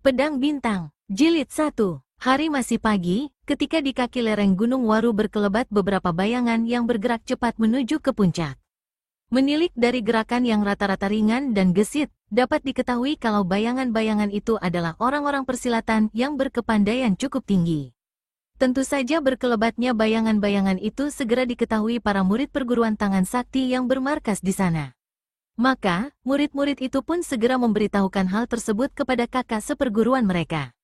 Pedang Bintang, Jilid 1. Hari masih pagi, ketika di kaki lereng Gunung Waru berkelebat beberapa bayangan yang bergerak cepat menuju ke puncak. Menilik dari gerakan yang rata-rata ringan dan gesit, dapat diketahui kalau bayangan-bayangan itu adalah orang-orang persilatan yang berkepandaian cukup tinggi. Tentu saja berkelebatnya bayangan-bayangan itu segera diketahui para murid perguruan tangan sakti yang bermarkas di sana. Maka, murid-murid itu pun segera memberitahukan hal tersebut kepada kakak seperguruan mereka.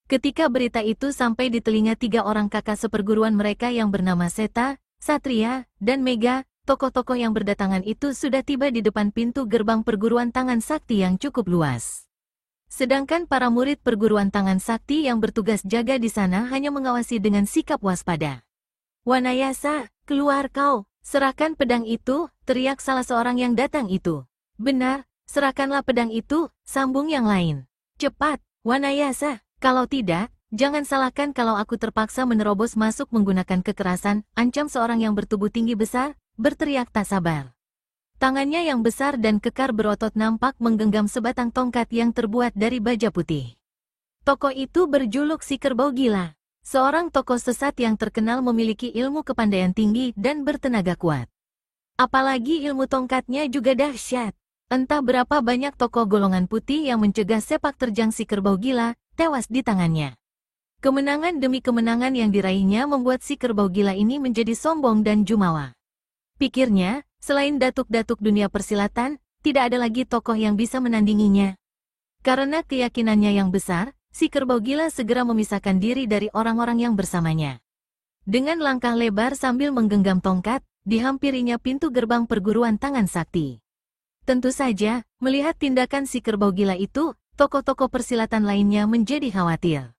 Ketika berita itu sampai di telinga 3 orang kakak seperguruan mereka yang bernama Seta, Satria, dan Mega, tokoh-tokoh yang berdatangan itu sudah tiba di depan pintu gerbang perguruan tangan sakti yang cukup luas. Sedangkan para murid perguruan tangan sakti yang bertugas jaga di sana hanya mengawasi dengan sikap waspada. "Wanayasa, keluar kau! Serahkan pedang itu," teriak salah seorang yang datang itu. "Benar, serahkanlah pedang itu," sambung yang lain. "Cepat, Wanayasa, kalau tidak, jangan salahkan kalau aku terpaksa menerobos masuk menggunakan kekerasan," ancam seorang yang bertubuh tinggi besar, berteriak tak sabar. Tangannya yang besar dan kekar berotot nampak menggenggam sebatang tongkat yang terbuat dari baja putih. Tokoh itu berjuluk si Kerbau Gila. Seorang tokoh sesat yang terkenal memiliki ilmu kepandaian tinggi dan bertenaga kuat. Apalagi ilmu tongkatnya juga dahsyat. Entah berapa banyak tokoh golongan putih yang mencegah sepak terjang si Kerbau Gila, tewas di tangannya. Kemenangan demi kemenangan yang diraihnya membuat si Kerbau Gila ini menjadi sombong dan jumawa. Pikirnya, selain datuk-datuk dunia persilatan, tidak ada lagi tokoh yang bisa menandinginya. Karena keyakinannya yang besar, si Kerbau Gila segera memisahkan diri dari orang-orang yang bersamanya. Dengan langkah lebar sambil menggenggam tongkat, dihampirinya pintu gerbang perguruan tangan sakti. Tentu saja, melihat tindakan si Kerbau Gila itu, tokoh-tokoh persilatan lainnya menjadi khawatir.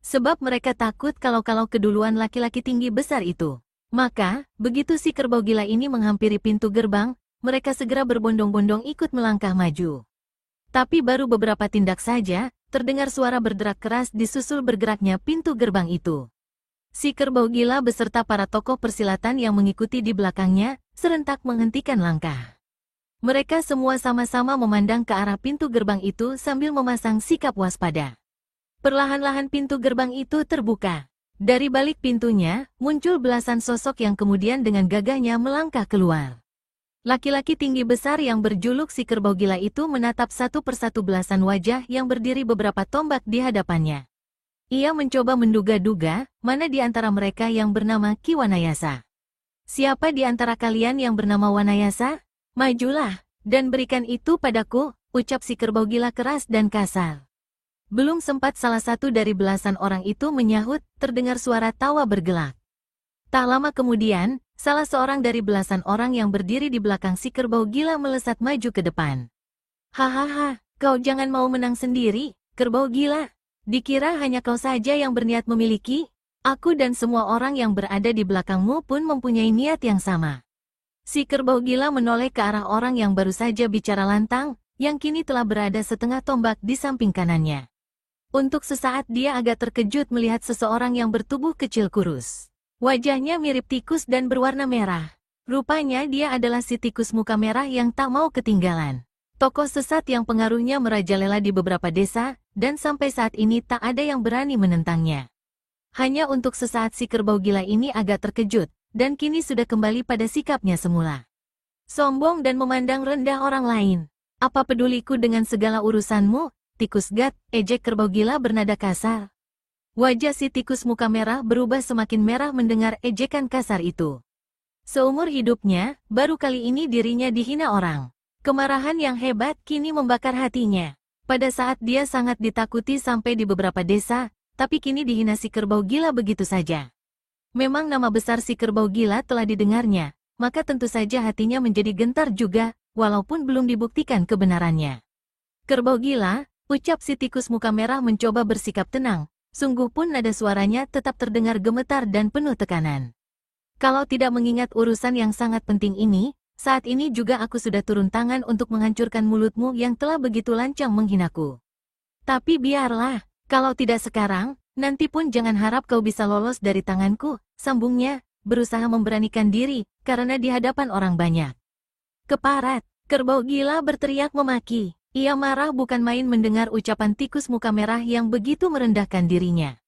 Sebab mereka takut kalau keduluan laki-laki tinggi besar itu. Maka, begitu si Kerbau Gila ini menghampiri pintu gerbang, mereka segera berbondong-bondong ikut melangkah maju. Tapi baru beberapa tindak saja, terdengar suara berderak keras disusul bergeraknya pintu gerbang itu. Si Kerbau Gila beserta para tokoh persilatan yang mengikuti di belakangnya, serentak menghentikan langkah. Mereka semua sama-sama memandang ke arah pintu gerbang itu sambil memasang sikap waspada. Perlahan-lahan pintu gerbang itu terbuka. Dari balik pintunya, muncul belasan sosok yang kemudian dengan gagahnya melangkah keluar. Laki-laki tinggi besar yang berjuluk si Kerbau Gila itu menatap satu persatu belasan wajah yang berdiri beberapa tombak di hadapannya. Ia mencoba menduga-duga, mana di antara mereka yang bernama Ki Wanayasa. "Siapa di antara kalian yang bernama Wanayasa? Majulah, dan berikan itu padaku," ucap si Kerbau Gila keras dan kasar. Belum sempat salah satu dari belasan orang itu menyahut, terdengar suara tawa bergelak. Tak lama kemudian, salah seorang dari belasan orang yang berdiri di belakang si Kerbau Gila melesat maju ke depan. "Hahaha, kau jangan mau menang sendiri, Kerbau Gila. Dikira hanya kau saja yang berniat memiliki? Aku dan semua orang yang berada di belakangmu pun mempunyai niat yang sama." Si Kerbau Gila menoleh ke arah orang yang baru saja bicara lantang, yang kini telah berada setengah tombak di samping kanannya. Untuk sesaat dia agak terkejut melihat seseorang yang bertubuh kecil kurus. Wajahnya mirip tikus dan berwarna merah. Rupanya dia adalah si tikus muka merah yang tak mau ketinggalan. Tokoh sesat yang pengaruhnya merajalela di beberapa desa, dan sampai saat ini tak ada yang berani menentangnya. Hanya untuk sesaat si Kerbau Gila ini agak terkejut, dan kini sudah kembali pada sikapnya semula. Sombong dan memandang rendah orang lain. "Apa peduliku dengan segala urusanmu, tikus gat?" ejek Kerbau Gila bernada kasar. Wajah si tikus muka merah berubah semakin merah mendengar ejekan kasar itu. Seumur hidupnya, baru kali ini dirinya dihina orang. Kemarahan yang hebat kini membakar hatinya. Pada saat dia sangat ditakuti sampai di beberapa desa, tapi kini dihina si Kerbau Gila begitu saja. Memang nama besar si Kerbau Gila telah didengarnya, maka tentu saja hatinya menjadi gentar juga, walaupun belum dibuktikan kebenarannya. "Kerbau Gila," ucap si tikus muka merah mencoba bersikap tenang. Sungguh pun nada suaranya tetap terdengar gemetar dan penuh tekanan. "Kalau tidak mengingat urusan yang sangat penting ini, saat ini juga aku sudah turun tangan untuk menghancurkan mulutmu yang telah begitu lancang menghinaku. Tapi biarlah, kalau tidak sekarang, nanti pun jangan harap kau bisa lolos dari tanganku," sambungnya, berusaha memberanikan diri, karena di hadapan orang banyak. "Keparat!" Kerbau Gila berteriak memaki. Ia marah bukan main mendengar ucapan tikus muka merah yang begitu merendahkan dirinya.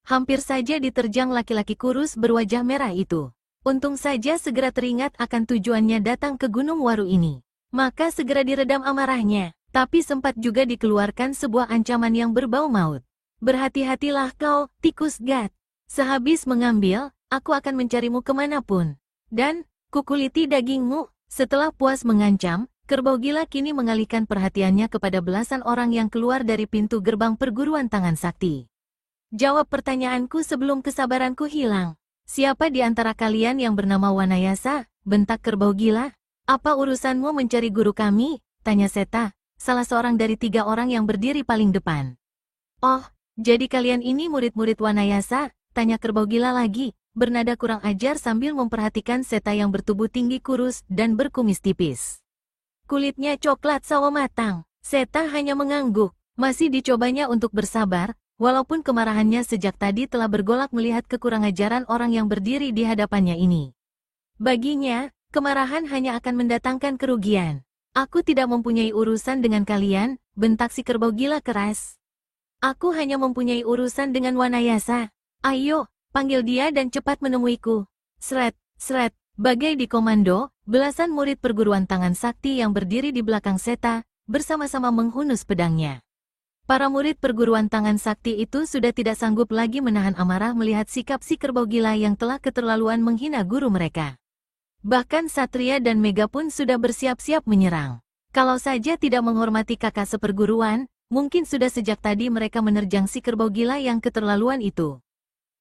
Hampir saja diterjang laki-laki kurus berwajah merah itu. Untung saja segera teringat akan tujuannya datang ke Gunung Waru ini. Maka segera diredam amarahnya, tapi sempat juga dikeluarkan sebuah ancaman yang berbau maut. Berhati-hatilah kau, tikus gat. Sehabis mengambil, aku akan mencarimu kemanapun. Dan, kukuliti dagingmu. Setelah puas mengancam, kerbau gila kini mengalihkan perhatiannya kepada belasan orang yang keluar dari pintu gerbang perguruan tangan sakti. Jawab pertanyaanku sebelum kesabaranku hilang. Siapa di antara kalian yang bernama Wanayasa? Bentak kerbau gila. Apa urusanmu mencari guru kami? Tanya Seta, salah seorang dari 3 orang yang berdiri paling depan. Oh, jadi kalian ini murid-murid Wanayasa? Tanya kerbau gila lagi, bernada kurang ajar sambil memperhatikan Seta yang bertubuh tinggi kurus dan berkumis tipis. Kulitnya coklat sawo matang. Seta hanya mengangguk, masih dicobanya untuk bersabar. Walaupun kemarahannya sejak tadi telah bergolak melihat kekurangajaran orang yang berdiri di hadapannya ini. Baginya, kemarahan hanya akan mendatangkan kerugian. Aku tidak mempunyai urusan dengan kalian, bentak si kerbau gila keras. Aku hanya mempunyai urusan dengan Wanayasa. Ayo, panggil dia dan cepat menemuiku. Sret, sret, bagai di komando, belasan murid perguruan tangan sakti yang berdiri di belakang Seta, bersama-sama menghunus pedangnya. Para murid perguruan tangan sakti itu sudah tidak sanggup lagi menahan amarah melihat sikap si kerbau gila yang telah keterlaluan menghina guru mereka. Bahkan Satria dan Mega pun sudah bersiap-siap menyerang. Kalau saja tidak menghormati kakak seperguruan, mungkin sudah sejak tadi mereka menerjang si kerbau gila yang keterlaluan itu.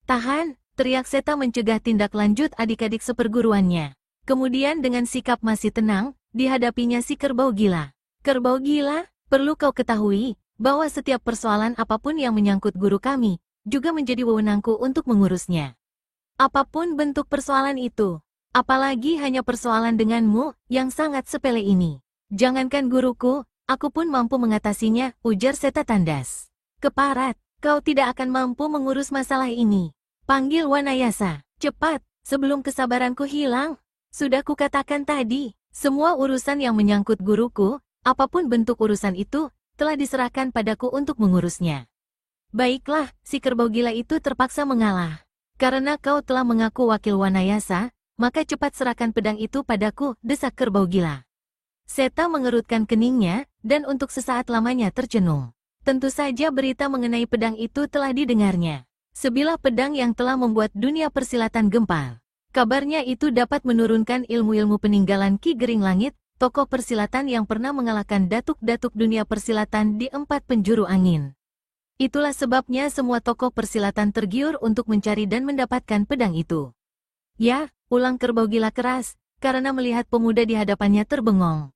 Tahan, teriak Seta mencegah tindak lanjut adik-adik seperguruannya. Kemudian dengan sikap masih tenang, dihadapinya si kerbau gila. Kerbau gila, perlu kau ketahui, bahwa setiap persoalan apapun yang menyangkut guru kami, juga menjadi wewenangku untuk mengurusnya. Apapun bentuk persoalan itu, apalagi hanya persoalan denganmu, yang sangat sepele ini. Jangankan guruku, aku pun mampu mengatasinya, ujar Seta tandas. Keparat, kau tidak akan mampu mengurus masalah ini. Panggil Wanayasa, cepat, sebelum kesabaranku hilang. Sudah kukatakan tadi, semua urusan yang menyangkut guruku, apapun bentuk urusan itu, telah diserahkan padaku untuk mengurusnya. Baiklah, si kerbau gila itu terpaksa mengalah. Karena kau telah mengaku wakil Wanayasa, maka cepat serahkan pedang itu padaku, desak kerbau gila. Seta mengerutkan keningnya, dan untuk sesaat lamanya tercenung. Tentu saja berita mengenai pedang itu telah didengarnya. Sebilah pedang yang telah membuat dunia persilatan gempar. Kabarnya itu dapat menurunkan ilmu-ilmu peninggalan Ki Gering Langit, tokoh persilatan yang pernah mengalahkan datuk-datuk dunia persilatan di 4 penjuru angin. Itulah sebabnya semua tokoh persilatan tergiur untuk mencari dan mendapatkan pedang itu. Ya, ulang kerbau gila keras, karena melihat pemuda di hadapannya terbengong.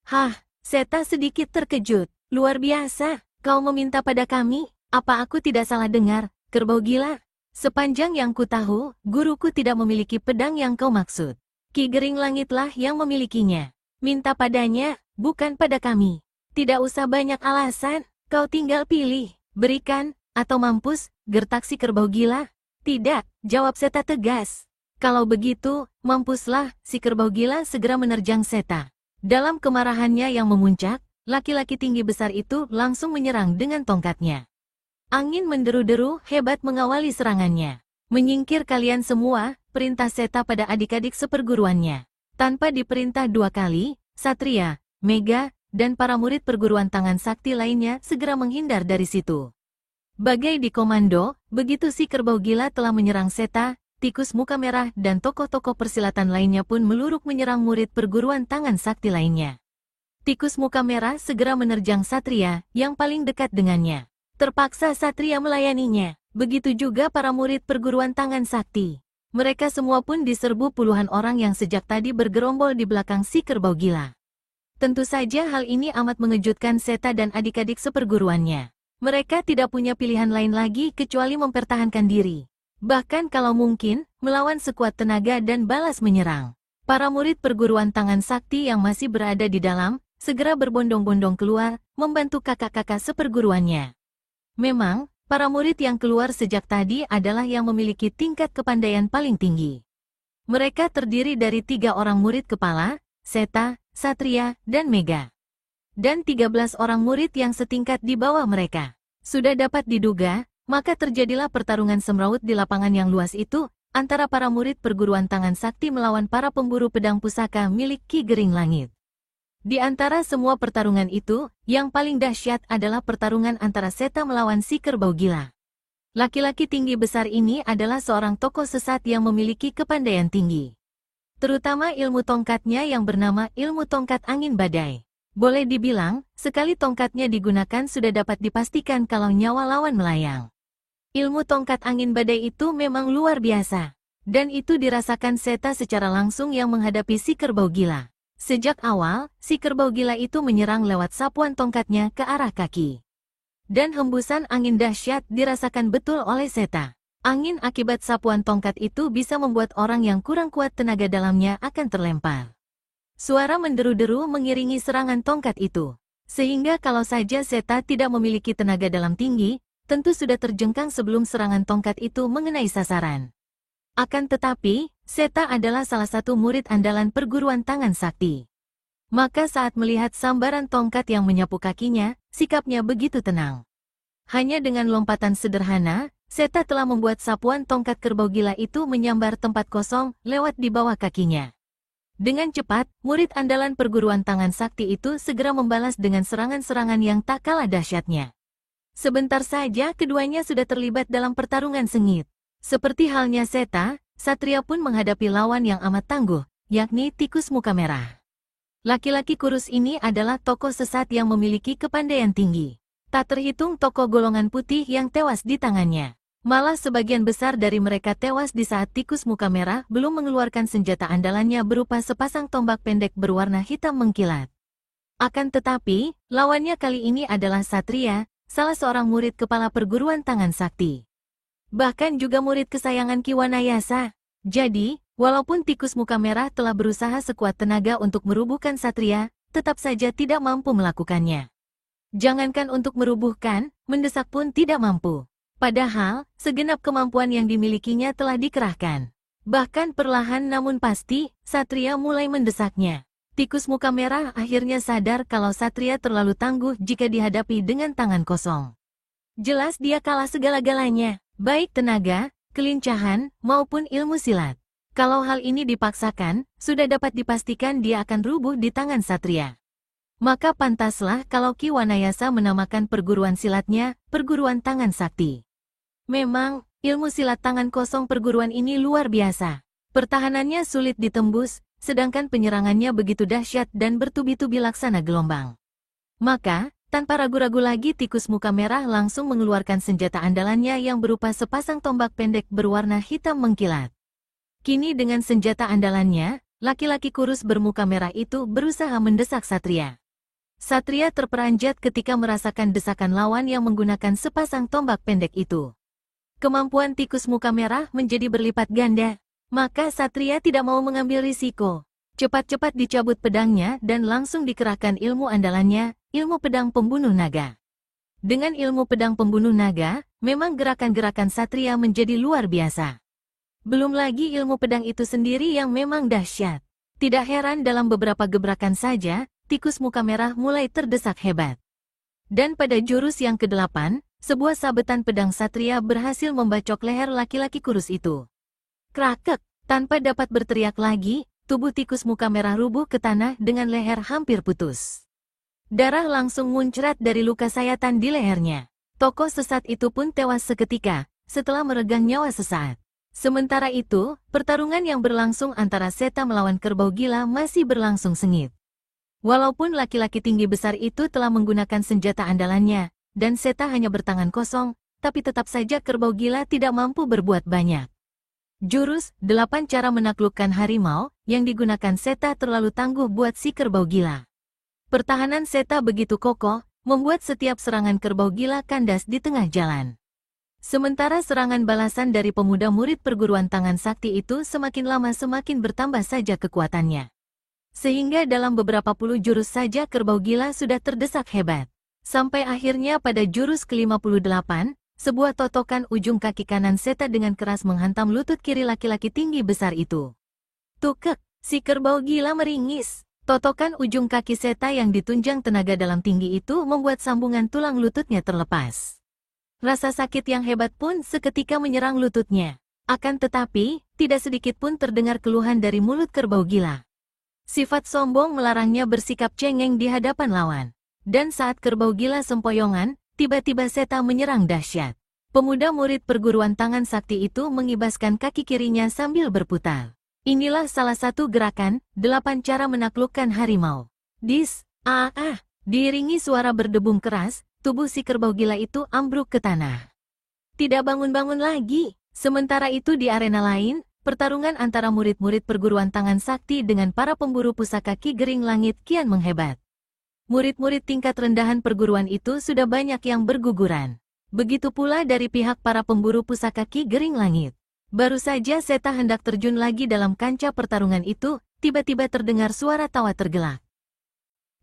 Hah, Seta sedikit terkejut. Luar biasa, kau meminta pada kami, apa aku tidak salah dengar, kerbau gila? Sepanjang yang ku tahu, guruku tidak memiliki pedang yang kau maksud. Ki Gering Langitlah yang memilikinya. Minta padanya, bukan pada kami. Tidak usah banyak alasan, kau tinggal pilih, berikan, atau mampus, gertak si kerbau gila. Tidak, jawab Seta tegas. Kalau begitu, mampuslah, si kerbau gila segera menerjang Seta. Dalam kemarahannya yang memuncak, laki-laki tinggi besar itu langsung menyerang dengan tongkatnya. Angin menderu-deru hebat mengawali serangannya. Menyingkir kalian semua, perintah Seta pada adik-adik seperguruannya. Tanpa diperintah 2 kali, Satria, Mega, dan para murid perguruan tangan sakti lainnya segera menghindar dari situ. Bagai di komando, begitu si kerbau gila telah menyerang Seta, tikus muka merah dan tokoh-tokoh persilatan lainnya pun meluruk menyerang murid perguruan tangan sakti lainnya. Tikus muka merah segera menerjang Satria, yang paling dekat dengannya. Terpaksa Satria melayaninya, begitu juga para murid perguruan tangan sakti. Mereka semua pun diserbu puluhan orang yang sejak tadi bergerombol di belakang si kerbau gila. Tentu saja hal ini amat mengejutkan Seta dan adik-adik seperguruannya. Mereka tidak punya pilihan lain lagi kecuali mempertahankan diri. Bahkan kalau mungkin, melawan sekuat tenaga dan balas menyerang. Para murid perguruan tangan sakti yang masih berada di dalam, segera berbondong-bondong keluar, membantu kakak-kakak seperguruannya. Memang, para murid yang keluar sejak tadi adalah yang memiliki tingkat kepandaian paling tinggi. Mereka terdiri dari 3 orang murid kepala, Seta, Satria, dan Mega. dan 13 orang murid yang setingkat di bawah mereka. Sudah dapat diduga, maka terjadilah pertarungan semrawut di lapangan yang luas itu, antara para murid perguruan tangan sakti melawan para pemburu pedang pusaka milik Ki Gering Langit. Di antara semua pertarungan itu, yang paling dahsyat adalah pertarungan antara Seta melawan si kerbau gila. Laki-laki tinggi besar ini adalah seorang tokoh sesat yang memiliki kepandaian tinggi. Terutama ilmu tongkatnya yang bernama ilmu tongkat angin badai. Boleh dibilang, sekali tongkatnya digunakan sudah dapat dipastikan kalau nyawa lawan melayang. Ilmu tongkat angin badai itu memang luar biasa. Dan itu dirasakan Seta secara langsung yang menghadapi si kerbau gila. Sejak awal, si kerbau gila itu menyerang lewat sapuan tongkatnya ke arah kaki. Dan hembusan angin dahsyat dirasakan betul oleh Seta. Angin akibat sapuan tongkat itu bisa membuat orang yang kurang kuat tenaga dalamnya akan terlempar. Suara menderu-deru mengiringi serangan tongkat itu. Sehingga kalau saja Seta tidak memiliki tenaga dalam tinggi, tentu sudah terjengkang sebelum serangan tongkat itu mengenai sasaran. Akan tetapi, Seta adalah salah satu murid andalan perguruan tangan sakti. Maka saat melihat sambaran tongkat yang menyapu kakinya, sikapnya begitu tenang. Hanya dengan lompatan sederhana, Seta telah membuat sapuan tongkat kerbau gila itu menyambar tempat kosong lewat di bawah kakinya. Dengan cepat, murid andalan perguruan tangan sakti itu segera membalas dengan serangan-serangan yang tak kalah dahsyatnya. Sebentar saja keduanya sudah terlibat dalam pertarungan sengit. Seperti halnya Seta, Satria pun menghadapi lawan yang amat tangguh, yakni tikus muka merah. Laki-laki kurus ini adalah tokoh sesat yang memiliki kepandaian tinggi. Tak terhitung tokoh golongan putih yang tewas di tangannya. Malah sebagian besar dari mereka tewas di saat tikus muka merah belum mengeluarkan senjata andalannya berupa sepasang tombak pendek berwarna hitam mengkilat. Akan tetapi, lawannya kali ini adalah Satria, salah seorang murid kepala perguruan tangan sakti. Bahkan juga murid kesayangan Ki Wanayasa. Jadi, walaupun tikus muka merah telah berusaha sekuat tenaga untuk merubuhkan Satria, tetap saja tidak mampu melakukannya. Jangankan untuk merubuhkan, mendesak pun tidak mampu. Padahal, segenap kemampuan yang dimilikinya telah dikerahkan. Bahkan perlahan namun pasti, Satria mulai mendesaknya. Tikus muka merah akhirnya sadar kalau Satria terlalu tangguh jika dihadapi dengan tangan kosong. Jelas dia kalah segala-galanya. Baik tenaga, kelincahan, maupun ilmu silat. Kalau hal ini dipaksakan, sudah dapat dipastikan dia akan rubuh di tangan Satria. Maka pantaslah kalau Ki Wanayasa menamakan perguruan silatnya, perguruan tangan sakti. Memang, ilmu silat tangan kosong perguruan ini luar biasa. Pertahanannya sulit ditembus, sedangkan penyerangannya begitu dahsyat dan bertubi-tubi laksana gelombang. Maka, tanpa ragu-ragu lagi tikus muka merah langsung mengeluarkan senjata andalannya yang berupa sepasang tombak pendek berwarna hitam mengkilat. Kini dengan senjata andalannya, laki-laki kurus bermuka merah itu berusaha mendesak Satria. Satria terperanjat ketika merasakan desakan lawan yang menggunakan sepasang tombak pendek itu. Kemampuan tikus muka merah menjadi berlipat ganda, maka Satria tidak mau mengambil risiko. Cepat-cepat dicabut pedangnya dan langsung dikerahkan ilmu andalannya, ilmu pedang pembunuh naga. Dengan ilmu pedang pembunuh naga, memang gerakan-gerakan Satria menjadi luar biasa. Belum lagi ilmu pedang itu sendiri yang memang dahsyat. Tidak heran dalam beberapa gebrakan saja, tikus muka merah mulai terdesak hebat. Dan pada jurus yang ke-8, sebuah sabetan pedang Satria berhasil membacok leher laki-laki kurus itu. Krakek, tanpa dapat berteriak lagi, tubuh tikus muka merah rubuh ke tanah dengan leher hampir putus. Darah langsung muncrat dari luka sayatan di lehernya. Tokoh sesat itu pun tewas seketika, setelah meregang nyawa sesaat. Sementara itu, pertarungan yang berlangsung antara Seta melawan kerbau gila masih berlangsung sengit. Walaupun laki-laki tinggi besar itu telah menggunakan senjata andalannya, dan Seta hanya bertangan kosong, tapi tetap saja kerbau gila tidak mampu berbuat banyak. Jurus 8 cara menaklukkan harimau yang digunakan Seta terlalu tangguh buat si kerbau gila. Pertahanan Seta begitu kokoh, membuat setiap serangan kerbau gila kandas di tengah jalan. Sementara serangan balasan dari pemuda murid perguruan tangan sakti itu semakin lama semakin bertambah saja kekuatannya. Sehingga dalam beberapa puluh jurus saja kerbau gila sudah terdesak hebat. Sampai akhirnya pada jurus ke-58, sebuah totokan ujung kaki kanan Seta dengan keras menghantam lutut kiri laki-laki tinggi besar itu. Tukek, si kerbau gila meringis. Totokan ujung kaki Seta yang ditunjang tenaga dalam tinggi itu membuat sambungan tulang lututnya terlepas. Rasa sakit yang hebat pun seketika menyerang lututnya. Akan tetapi, tidak sedikit pun terdengar keluhan dari mulut kerbau gila. Sifat sombong melarangnya bersikap cengeng di hadapan lawan. Dan saat kerbau gila sempoyongan, tiba-tiba Seta menyerang dahsyat. Pemuda murid perguruan tangan sakti itu mengibaskan kaki kirinya sambil berputar. Inilah salah satu gerakan, 8 cara menaklukkan harimau. Diiringi suara berdebum keras, tubuh si kerbau gila itu ambruk ke tanah. Tidak bangun-bangun lagi. Sementara itu di arena lain, pertarungan antara murid-murid perguruan tangan sakti dengan para pemburu pusaka Ki Gering Langit kian menghebat. Murid-murid tingkat rendahan perguruan itu sudah banyak yang berguguran. Begitu pula dari pihak para pemburu pusaka Ki Gering Langit. Baru saja Seta hendak terjun lagi dalam kancah pertarungan itu, tiba-tiba terdengar suara tawa tergelak.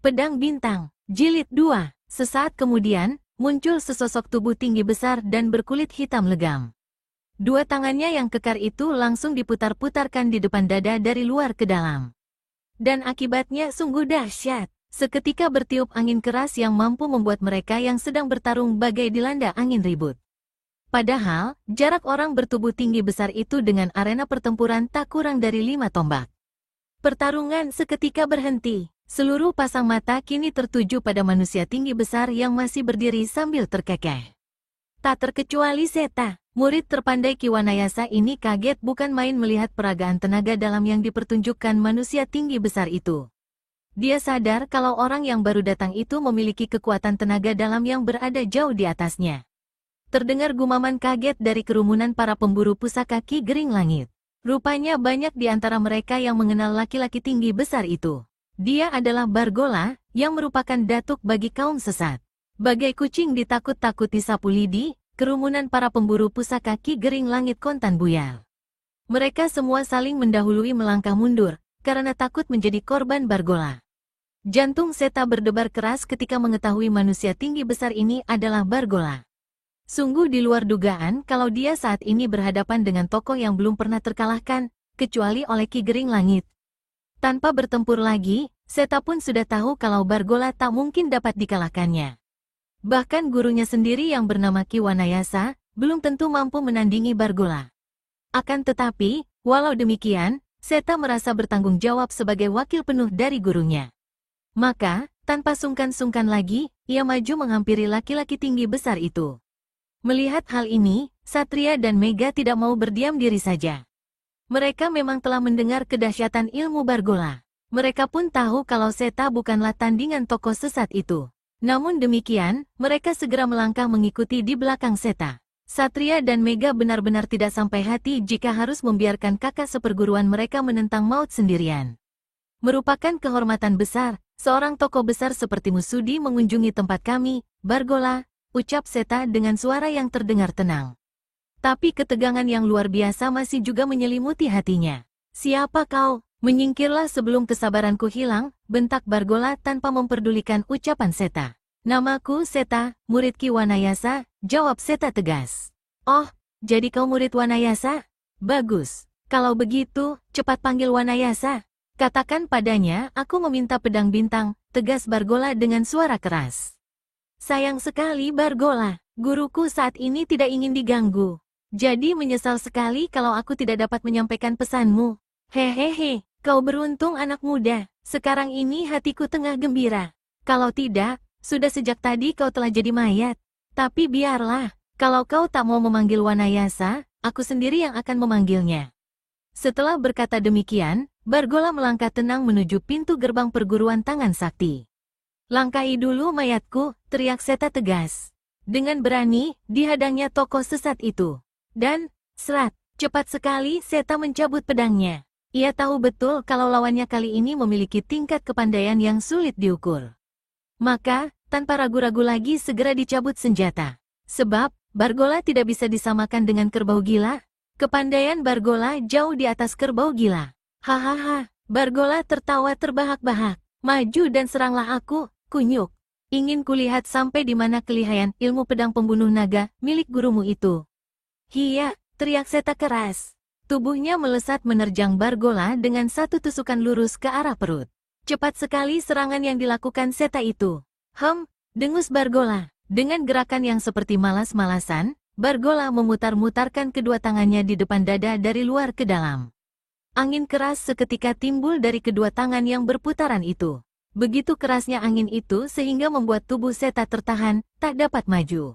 Pedang Bintang, Jilid 2. Sesaat kemudian, muncul sesosok tubuh tinggi besar dan berkulit hitam legam. Dua tangannya yang kekar itu langsung diputar-putarkan di depan dada dari luar ke dalam. Dan akibatnya sungguh dahsyat. Seketika bertiup angin keras yang mampu membuat mereka yang sedang bertarung bagai dilanda angin ribut. Padahal, jarak orang bertubuh tinggi besar itu dengan arena pertempuran tak kurang dari 5 tombak. Pertarungan seketika berhenti. Seluruh pasang mata kini tertuju pada manusia tinggi besar yang masih berdiri sambil terkekeh. Tak terkecuali Seta, murid terpandai Ki Wanayasa ini kaget bukan main melihat peragaan tenaga dalam yang dipertunjukkan manusia tinggi besar itu. Dia sadar kalau orang yang baru datang itu memiliki kekuatan tenaga dalam yang berada jauh di atasnya. Terdengar gumaman kaget dari kerumunan para pemburu pusaka Ki Gering Langit. Rupanya banyak di antara mereka yang mengenal laki-laki tinggi besar itu. Dia adalah Bargola, yang merupakan datuk bagi kaum sesat. Bagai kucing ditakut-takuti sapu lidi, kerumunan para pemburu pusaka Ki Gering Langit kontan buyal. Mereka semua saling mendahului melangkah mundur, karena takut menjadi korban Bargola. Jantung Seta berdebar keras ketika mengetahui manusia tinggi besar ini adalah Bargola. Sungguh di luar dugaan kalau dia saat ini berhadapan dengan tokoh yang belum pernah terkalahkan, kecuali oleh Ki Gering Langit. Tanpa bertempur lagi, Seta pun sudah tahu kalau Bargola tak mungkin dapat dikalahkannya. Bahkan gurunya sendiri yang bernama Ki Wanayasa, belum tentu mampu menandingi Bargola. Akan tetapi, walau demikian, Seta merasa bertanggung jawab sebagai wakil penuh dari gurunya. Maka, tanpa sungkan-sungkan lagi, ia maju menghampiri laki-laki tinggi besar itu. Melihat hal ini, Satria dan Mega tidak mau berdiam diri saja. Mereka memang telah mendengar kedahsyatan ilmu Bargola. Mereka pun tahu kalau Seta bukanlah tandingan tokoh sesat itu. Namun demikian, mereka segera melangkah mengikuti di belakang Seta. Satria dan Mega benar-benar tidak sampai hati jika harus membiarkan kakak seperguruan mereka menentang maut sendirian. Merupakan kehormatan besar, seorang tokoh besar sepertimu sudi mengunjungi tempat kami, Bargola, ucap Seta dengan suara yang terdengar tenang. Tapi ketegangan yang luar biasa masih juga menyelimuti hatinya. Siapa kau? Menyingkirlah sebelum kesabaranku hilang, bentak Bargola tanpa memperdulikan ucapan Seta. Namaku Seta, murid Ki Wanayasa, jawab Seta tegas. Oh, jadi kau murid Wanayasa? Bagus. Kalau begitu, cepat panggil Wanayasa. Katakan padanya, aku meminta pedang bintang, tegas Bargola dengan suara keras. Sayang sekali Bargola, guruku saat ini tidak ingin diganggu. Jadi menyesal sekali kalau aku tidak dapat menyampaikan pesanmu. Hehehe, kau beruntung anak muda, sekarang ini hatiku tengah gembira. Kalau tidak, sudah sejak tadi kau telah jadi mayat. Tapi biarlah, kalau kau tak mau memanggil Wanayasa, aku sendiri yang akan memanggilnya. Setelah berkata demikian, Bargola melangkah tenang menuju pintu gerbang perguruan tangan sakti. Langkahi dulu mayatku, teriak Seta tegas. Dengan berani, dihadangnya tokoh sesat itu. Dan, serat, cepat sekali Seta mencabut pedangnya. Ia tahu betul kalau lawannya kali ini memiliki tingkat kepandaian yang sulit diukur. Maka, tanpa ragu-ragu lagi segera dicabut senjata. Sebab, Bargola tidak bisa disamakan dengan kerbau gila. Kepandaian Bargola jauh di atas kerbau gila. Hahaha, Bargola tertawa terbahak-bahak. Maju dan seranglah aku, kunyuk. Ingin kulihat sampai di mana kelihayan ilmu pedang pembunuh naga milik gurumu itu. Hiya, teriak Seta keras. Tubuhnya melesat menerjang Bargola dengan satu tusukan lurus ke arah perut. Cepat sekali serangan yang dilakukan Seta itu. Dengus Bargola. Dengan gerakan yang seperti malas-malasan, Bargola memutar-mutarkan kedua tangannya di depan dada dari luar ke dalam. Angin keras seketika timbul dari kedua tangan yang berputaran itu. Begitu kerasnya angin itu sehingga membuat tubuh Seta tertahan, tak dapat maju.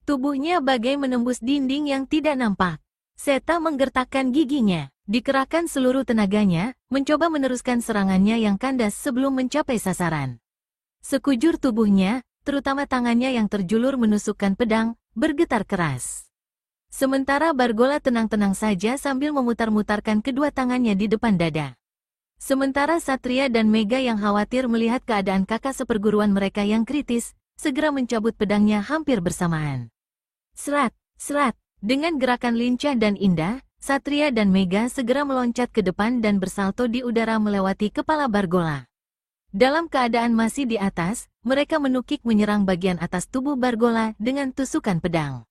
Tubuhnya bagai menembus dinding yang tidak nampak. Seta menggertakkan giginya, dikerahkan seluruh tenaganya, mencoba meneruskan serangannya yang kandas sebelum mencapai sasaran. Sekujur tubuhnya, terutama tangannya yang terjulur menusukkan pedang, bergetar keras. Sementara Bargola tenang-tenang saja sambil memutar-mutarkan kedua tangannya di depan dada. Sementara Satria dan Mega yang khawatir melihat keadaan kakak seperguruan mereka yang kritis, segera mencabut pedangnya hampir bersamaan. Serat, serat. Dengan gerakan lincah dan indah, Satria dan Mega segera meloncat ke depan dan bersalto di udara melewati kepala Bargola. Dalam keadaan masih di atas, mereka menukik menyerang bagian atas tubuh Bargola dengan tusukan pedang.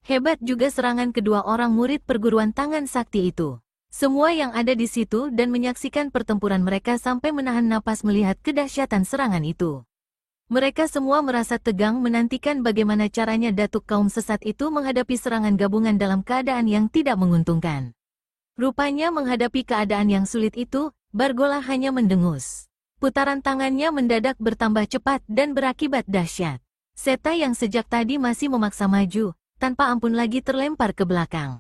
Hebat juga serangan kedua orang murid perguruan tangan sakti itu. Semua yang ada di situ dan menyaksikan pertempuran mereka sampai menahan napas melihat kedahsyatan serangan itu. Mereka semua merasa tegang menantikan bagaimana caranya datuk kaum sesat itu menghadapi serangan gabungan dalam keadaan yang tidak menguntungkan. Rupanya menghadapi keadaan yang sulit itu, Bargola hanya mendengus. Putaran tangannya mendadak bertambah cepat dan berakibat dahsyat. Seta yang sejak tadi masih memaksa maju, tanpa ampun lagi terlempar ke belakang.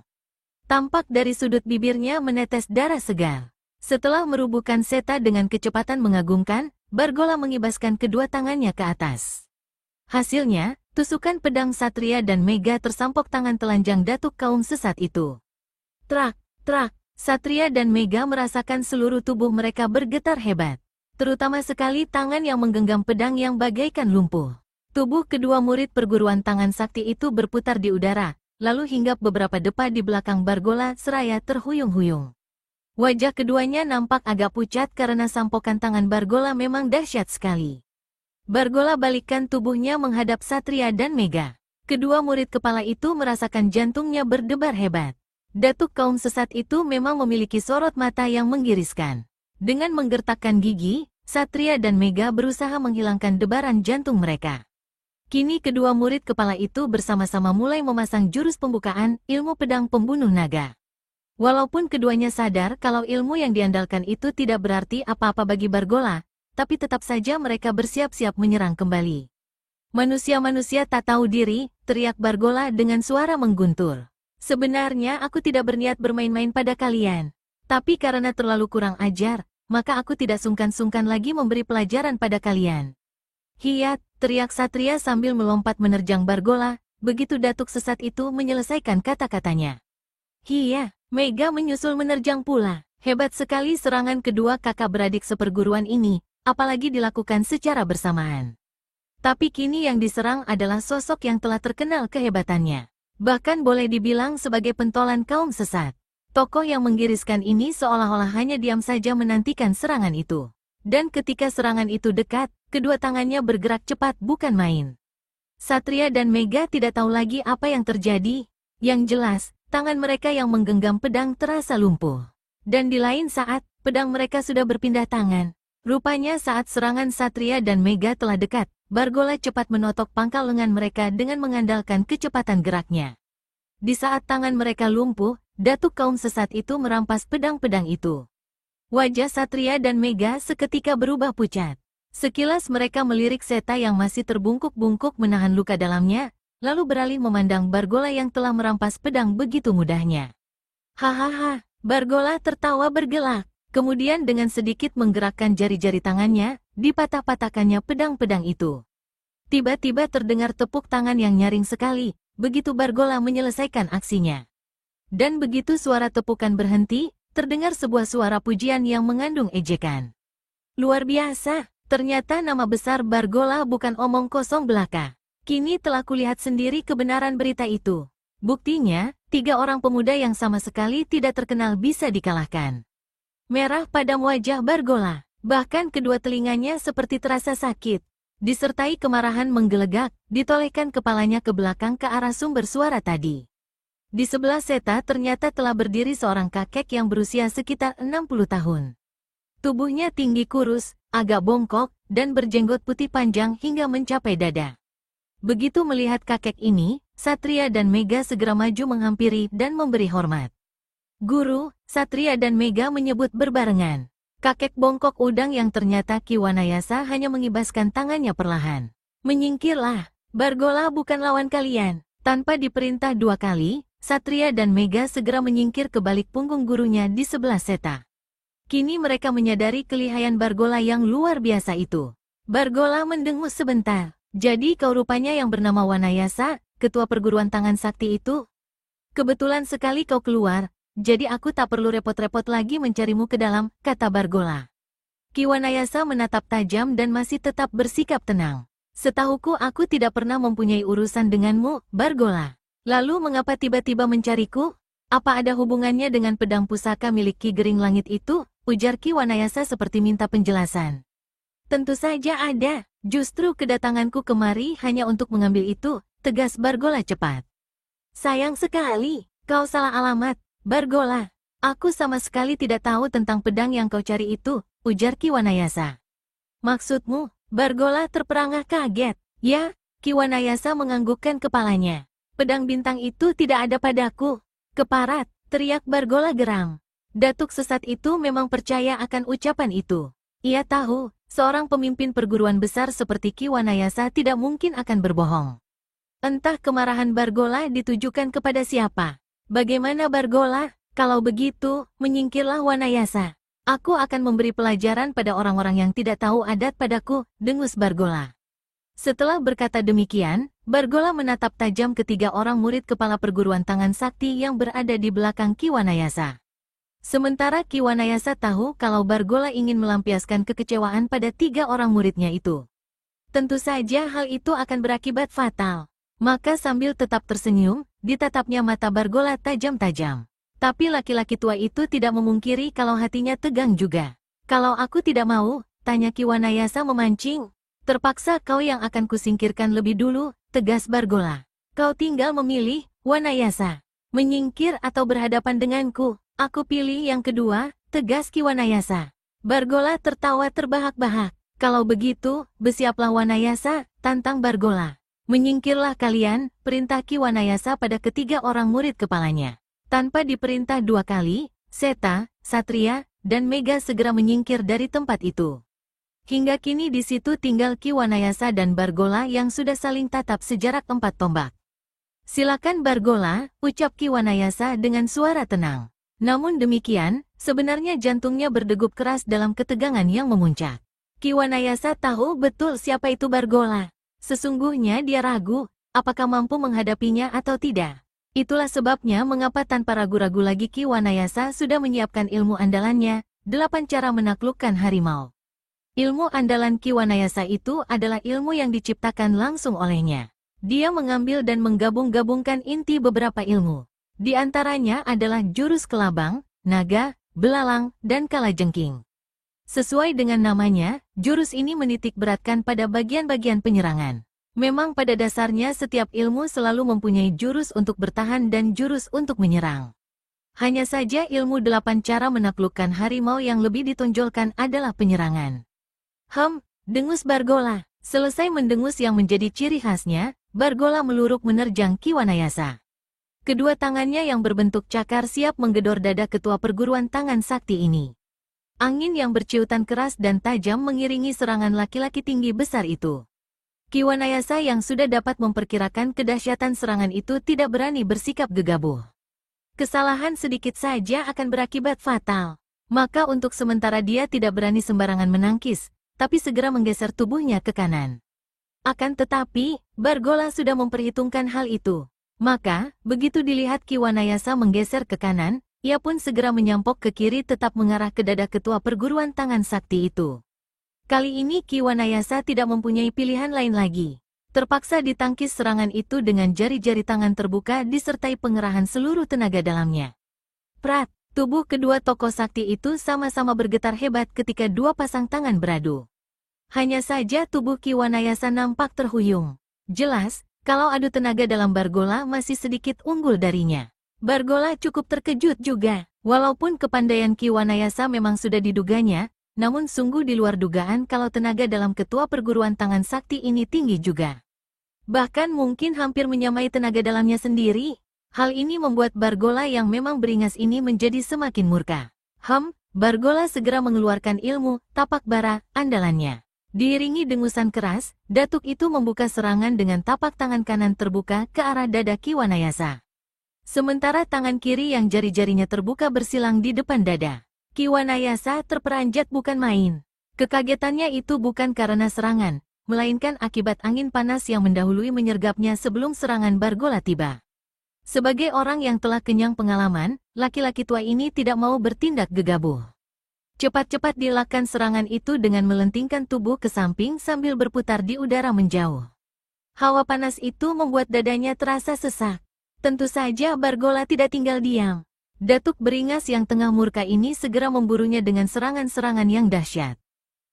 Tampak dari sudut bibirnya menetes darah segar. Setelah merubuhkan Seta dengan kecepatan mengagumkan, Bargola mengibaskan kedua tangannya ke atas. Hasilnya, tusukan pedang Satria dan Mega tersampok tangan telanjang datuk kaum sesat itu. Trak, trak, Satria dan Mega merasakan seluruh tubuh mereka bergetar hebat. Terutama sekali tangan yang menggenggam pedang yang bagaikan lumpuh. Tubuh kedua murid perguruan tangan sakti itu berputar di udara, lalu hinggap beberapa depa di belakang Bargola seraya terhuyung-huyung. Wajah keduanya nampak agak pucat karena sampokan tangan Bargola memang dahsyat sekali. Bargola balikkan tubuhnya menghadap Satria dan Mega. Kedua murid kepala itu merasakan jantungnya berdebar hebat. Datuk kaum sesat itu memang memiliki sorot mata yang menggiriskan. Dengan menggertakkan gigi, Satria dan Mega berusaha menghilangkan debaran jantung mereka. Kini kedua murid kepala itu bersama-sama mulai memasang jurus pembukaan ilmu pedang pembunuh naga. Walaupun keduanya sadar kalau ilmu yang diandalkan itu tidak berarti apa-apa bagi Bargola, tapi tetap saja mereka bersiap-siap menyerang kembali. Manusia-manusia tak tahu diri, teriak Bargola dengan suara mengguntur. Sebenarnya aku tidak berniat bermain-main pada kalian. Tapi karena terlalu kurang ajar, maka aku tidak sungkan-sungkan lagi memberi pelajaran pada kalian. Hiat, teriak Satria sambil melompat menerjang Bargola, begitu datuk sesat itu menyelesaikan kata-katanya. Hiya. Mega menyusul menerjang pula. Hebat sekali serangan kedua kakak beradik seperguruan ini, apalagi dilakukan secara bersamaan. Tapi kini yang diserang adalah sosok yang telah terkenal kehebatannya. Bahkan boleh dibilang sebagai pentolan kaum sesat. Tokoh yang menggiriskan ini seolah-olah hanya diam saja menantikan serangan itu. Dan ketika serangan itu dekat, kedua tangannya bergerak cepat bukan main. Satria dan Mega tidak tahu lagi apa yang terjadi. Yang jelas, tangan mereka yang menggenggam pedang terasa lumpuh. Dan di lain saat, pedang mereka sudah berpindah tangan. Rupanya saat serangan Satria dan Mega telah dekat, Bargola cepat menotok pangkal lengan mereka dengan mengandalkan kecepatan geraknya. Di saat tangan mereka lumpuh, datuk kaum sesat itu merampas pedang-pedang itu. Wajah Satria dan Mega seketika berubah pucat. Sekilas mereka melirik Seta yang masih terbungkuk-bungkuk menahan luka dalamnya, lalu beralih memandang Bargola yang telah merampas pedang begitu mudahnya. Hahaha, Bargola tertawa bergelak. Kemudian dengan sedikit menggerakkan jari-jari tangannya, dipatah-patahkannya pedang-pedang itu. Tiba-tiba terdengar tepuk tangan yang nyaring sekali, begitu Bargola menyelesaikan aksinya. Dan begitu suara tepukan berhenti, terdengar sebuah suara pujian yang mengandung ejekan. Luar biasa, ternyata nama besar Bargola bukan omong kosong belaka. Kini telah kulihat sendiri kebenaran berita itu. Buktinya, 3 orang pemuda yang sama sekali tidak terkenal bisa dikalahkan. Merah padam wajah Bargola, bahkan kedua telinganya seperti terasa sakit. Disertai kemarahan menggelegak, ditolehkan kepalanya ke belakang ke arah sumber suara tadi. Di sebelah Seta ternyata telah berdiri seorang kakek yang berusia sekitar 60 tahun. Tubuhnya tinggi kurus, agak bongkok, dan berjenggot putih panjang hingga mencapai dada. Begitu melihat kakek ini, Satria dan Mega segera maju menghampiri dan memberi hormat. Guru, Satria dan Mega menyebut berbarengan. Kakek bongkok udang yang ternyata Ki Wanayasa hanya mengibaskan tangannya perlahan. Menyingkirlah, Bargola bukan lawan kalian. Tanpa diperintah 2 kali, Satria dan Mega segera menyingkir ke balik punggung gurunya di sebelah Seta. Kini mereka menyadari kelihayan Bargola yang luar biasa itu. Bargola mendengus sebentar. Jadi kau rupanya yang bernama Wanayasa, ketua perguruan tangan sakti itu? Kebetulan sekali kau keluar, jadi aku tak perlu repot-repot lagi mencarimu ke dalam, kata Bargola. Ki Wanayasa menatap tajam dan masih tetap bersikap tenang. Setahuku aku tidak pernah mempunyai urusan denganmu, Bargola. Lalu mengapa tiba-tiba mencariku? Apa ada hubungannya dengan pedang pusaka milik Ki Gering Langit itu? Ujar Ki Wanayasa seperti minta penjelasan. Tentu saja ada, justru kedatanganku kemari hanya untuk mengambil itu, tegas Bargola cepat. Sayang sekali, kau salah alamat, Bargola. Aku sama sekali tidak tahu tentang pedang yang kau cari itu, ujar Ki Wanayasa. Maksudmu? Bargola terperangah kaget. Ya, Ki Wanayasa menganggukkan kepalanya. Pedang bintang itu tidak ada padaku. Keparat, teriak Bargola geram. Datuk sesat itu memang percaya akan ucapan itu. Ia tahu, seorang pemimpin perguruan besar seperti Ki Wanayasa tidak mungkin akan berbohong. Entah kemarahan Bargola ditujukan kepada siapa. Bagaimana Bargola? Kalau begitu, menyingkirlah Wanayasa. Aku akan memberi pelajaran pada orang-orang yang tidak tahu adat padaku, dengus Bargola. Setelah berkata demikian, Bargola menatap tajam ketiga orang murid kepala perguruan tangan sakti yang berada di belakang Ki Wanayasa. Sementara Ki Wanayasa tahu kalau Bargola ingin melampiaskan kekecewaan pada 3 orang muridnya itu. Tentu saja hal itu akan berakibat fatal. Maka sambil tetap tersenyum, ditatapnya mata Bargola tajam-tajam. Tapi laki-laki tua itu tidak memungkiri kalau hatinya tegang juga. Kalau aku tidak mau, tanya Ki Wanayasa memancing. Terpaksa kau yang akan kusingkirkan lebih dulu, tegas Bargola. Kau tinggal memilih, Wanayasa. Menyingkir atau berhadapan denganku. Aku pilih yang kedua, tegas Ki Wanayasa. Bargola tertawa terbahak-bahak. Kalau begitu, bersiaplah Wanayasa, tantang Bargola. Menyingkirlah kalian, perintah Ki Wanayasa pada ketiga orang murid kepalanya. Tanpa diperintah 2 kali, Seta, Satria, dan Mega segera menyingkir dari tempat itu. Hingga kini di situ tinggal Ki Wanayasa dan Bargola yang sudah saling tatap sejarak 4 tombak. Silakan Bargola, ucap Ki Wanayasa dengan suara tenang. Namun demikian, sebenarnya jantungnya berdegup keras dalam ketegangan yang memuncak. Ki Wanayasa tahu betul siapa itu Bargola. Sesungguhnya dia ragu, apakah mampu menghadapinya atau tidak. Itulah sebabnya mengapa tanpa ragu-ragu lagi Ki Wanayasa sudah menyiapkan ilmu andalannya, 8 cara menaklukkan harimau. Ilmu andalan Ki Wanayasa itu adalah ilmu yang diciptakan langsung olehnya. Dia mengambil dan menggabung-gabungkan inti beberapa ilmu. Di antaranya adalah jurus kelabang, naga, belalang, dan kalajengking. Sesuai dengan namanya, jurus ini menitik beratkan pada bagian-bagian penyerangan. Memang pada dasarnya setiap ilmu selalu mempunyai jurus untuk bertahan dan jurus untuk menyerang. Hanya saja ilmu 8 cara menaklukkan harimau yang lebih ditonjolkan adalah penyerangan. Dengus Bargola. Selesai mendengus yang menjadi ciri khasnya, Bargola meluruk menerjang Ki Wanayasa. Kedua tangannya yang berbentuk cakar siap menggedor dada ketua perguruan tangan sakti ini. Angin yang berciutan keras dan tajam mengiringi serangan laki-laki tinggi besar itu. Ki Wanayasa yang sudah dapat memperkirakan kedahsyatan serangan itu tidak berani bersikap gegabah. Kesalahan sedikit saja akan berakibat fatal. Maka untuk sementara dia tidak berani sembarangan menangkis, tapi segera menggeser tubuhnya ke kanan. Akan tetapi, Bargola sudah memperhitungkan hal itu. Maka, begitu dilihat Ki Wanayasa menggeser ke kanan, ia pun segera menyampok ke kiri tetap mengarah ke dada ketua perguruan tangan sakti itu. Kali ini Ki Wanayasa tidak mempunyai pilihan lain lagi. Terpaksa ditangkis serangan itu dengan jari-jari tangan terbuka disertai pengerahan seluruh tenaga dalamnya. Prat, tubuh kedua tokoh sakti itu sama-sama bergetar hebat ketika 2 pasang tangan beradu. Hanya saja tubuh Ki Wanayasa nampak terhuyung. Jelas, kalau adu tenaga dalam Bargola masih sedikit unggul darinya. Bargola cukup terkejut juga. Walaupun kepandaian Ki Wanayasa memang sudah diduganya, Namun sungguh di luar dugaan kalau tenaga dalam ketua perguruan tangan sakti ini tinggi juga. Bahkan mungkin hampir menyamai tenaga dalamnya sendiri. Hal ini membuat Bargola yang memang beringas ini menjadi semakin murka. Bargola segera mengeluarkan ilmu tapak bara andalannya. Diiringi dengusan keras, datuk itu membuka serangan dengan tapak tangan kanan terbuka ke arah dada Ki Wanayasa. Sementara tangan kiri yang jari-jarinya terbuka bersilang di depan dada. Ki Wanayasa terperanjat bukan main. Kekagetannya itu bukan karena serangan, melainkan akibat angin panas yang mendahului menyergapnya sebelum serangan Bargola tiba. Sebagai orang yang telah kenyang pengalaman, laki-laki tua ini tidak mau bertindak gegabah. Cepat-cepat dilakukan serangan itu dengan melentingkan tubuh ke samping sambil berputar di udara menjauh. Hawa panas itu membuat dadanya terasa sesak. Tentu saja Bargola tidak tinggal diam. Datuk beringas yang tengah murka ini segera memburunya dengan serangan-serangan yang dahsyat.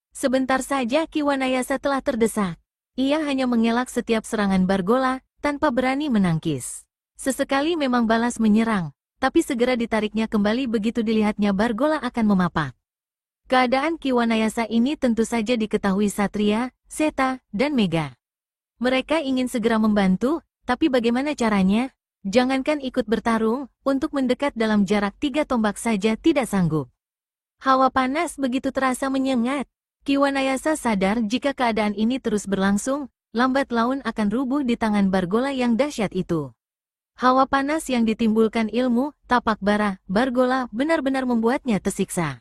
Sebentar saja Ki Wanayasa telah terdesak. Ia hanya mengelak setiap serangan Bargola, tanpa berani menangkis. Sesekali memang balas menyerang, tapi segera ditariknya kembali begitu dilihatnya Bargola akan memapak. Keadaan Ki Wanayasa ini tentu saja diketahui Satria, Seta, dan Mega. Mereka ingin segera membantu, tapi bagaimana caranya? Jangankan ikut bertarung, untuk mendekat dalam jarak 3 tombak saja tidak sanggup. Hawa panas begitu terasa menyengat. Ki Wanayasa sadar jika keadaan ini terus berlangsung, lambat laun akan rubuh di tangan Bargola yang dahsyat itu. Hawa panas yang ditimbulkan ilmu tapak bara Bargola benar-benar membuatnya tersiksa.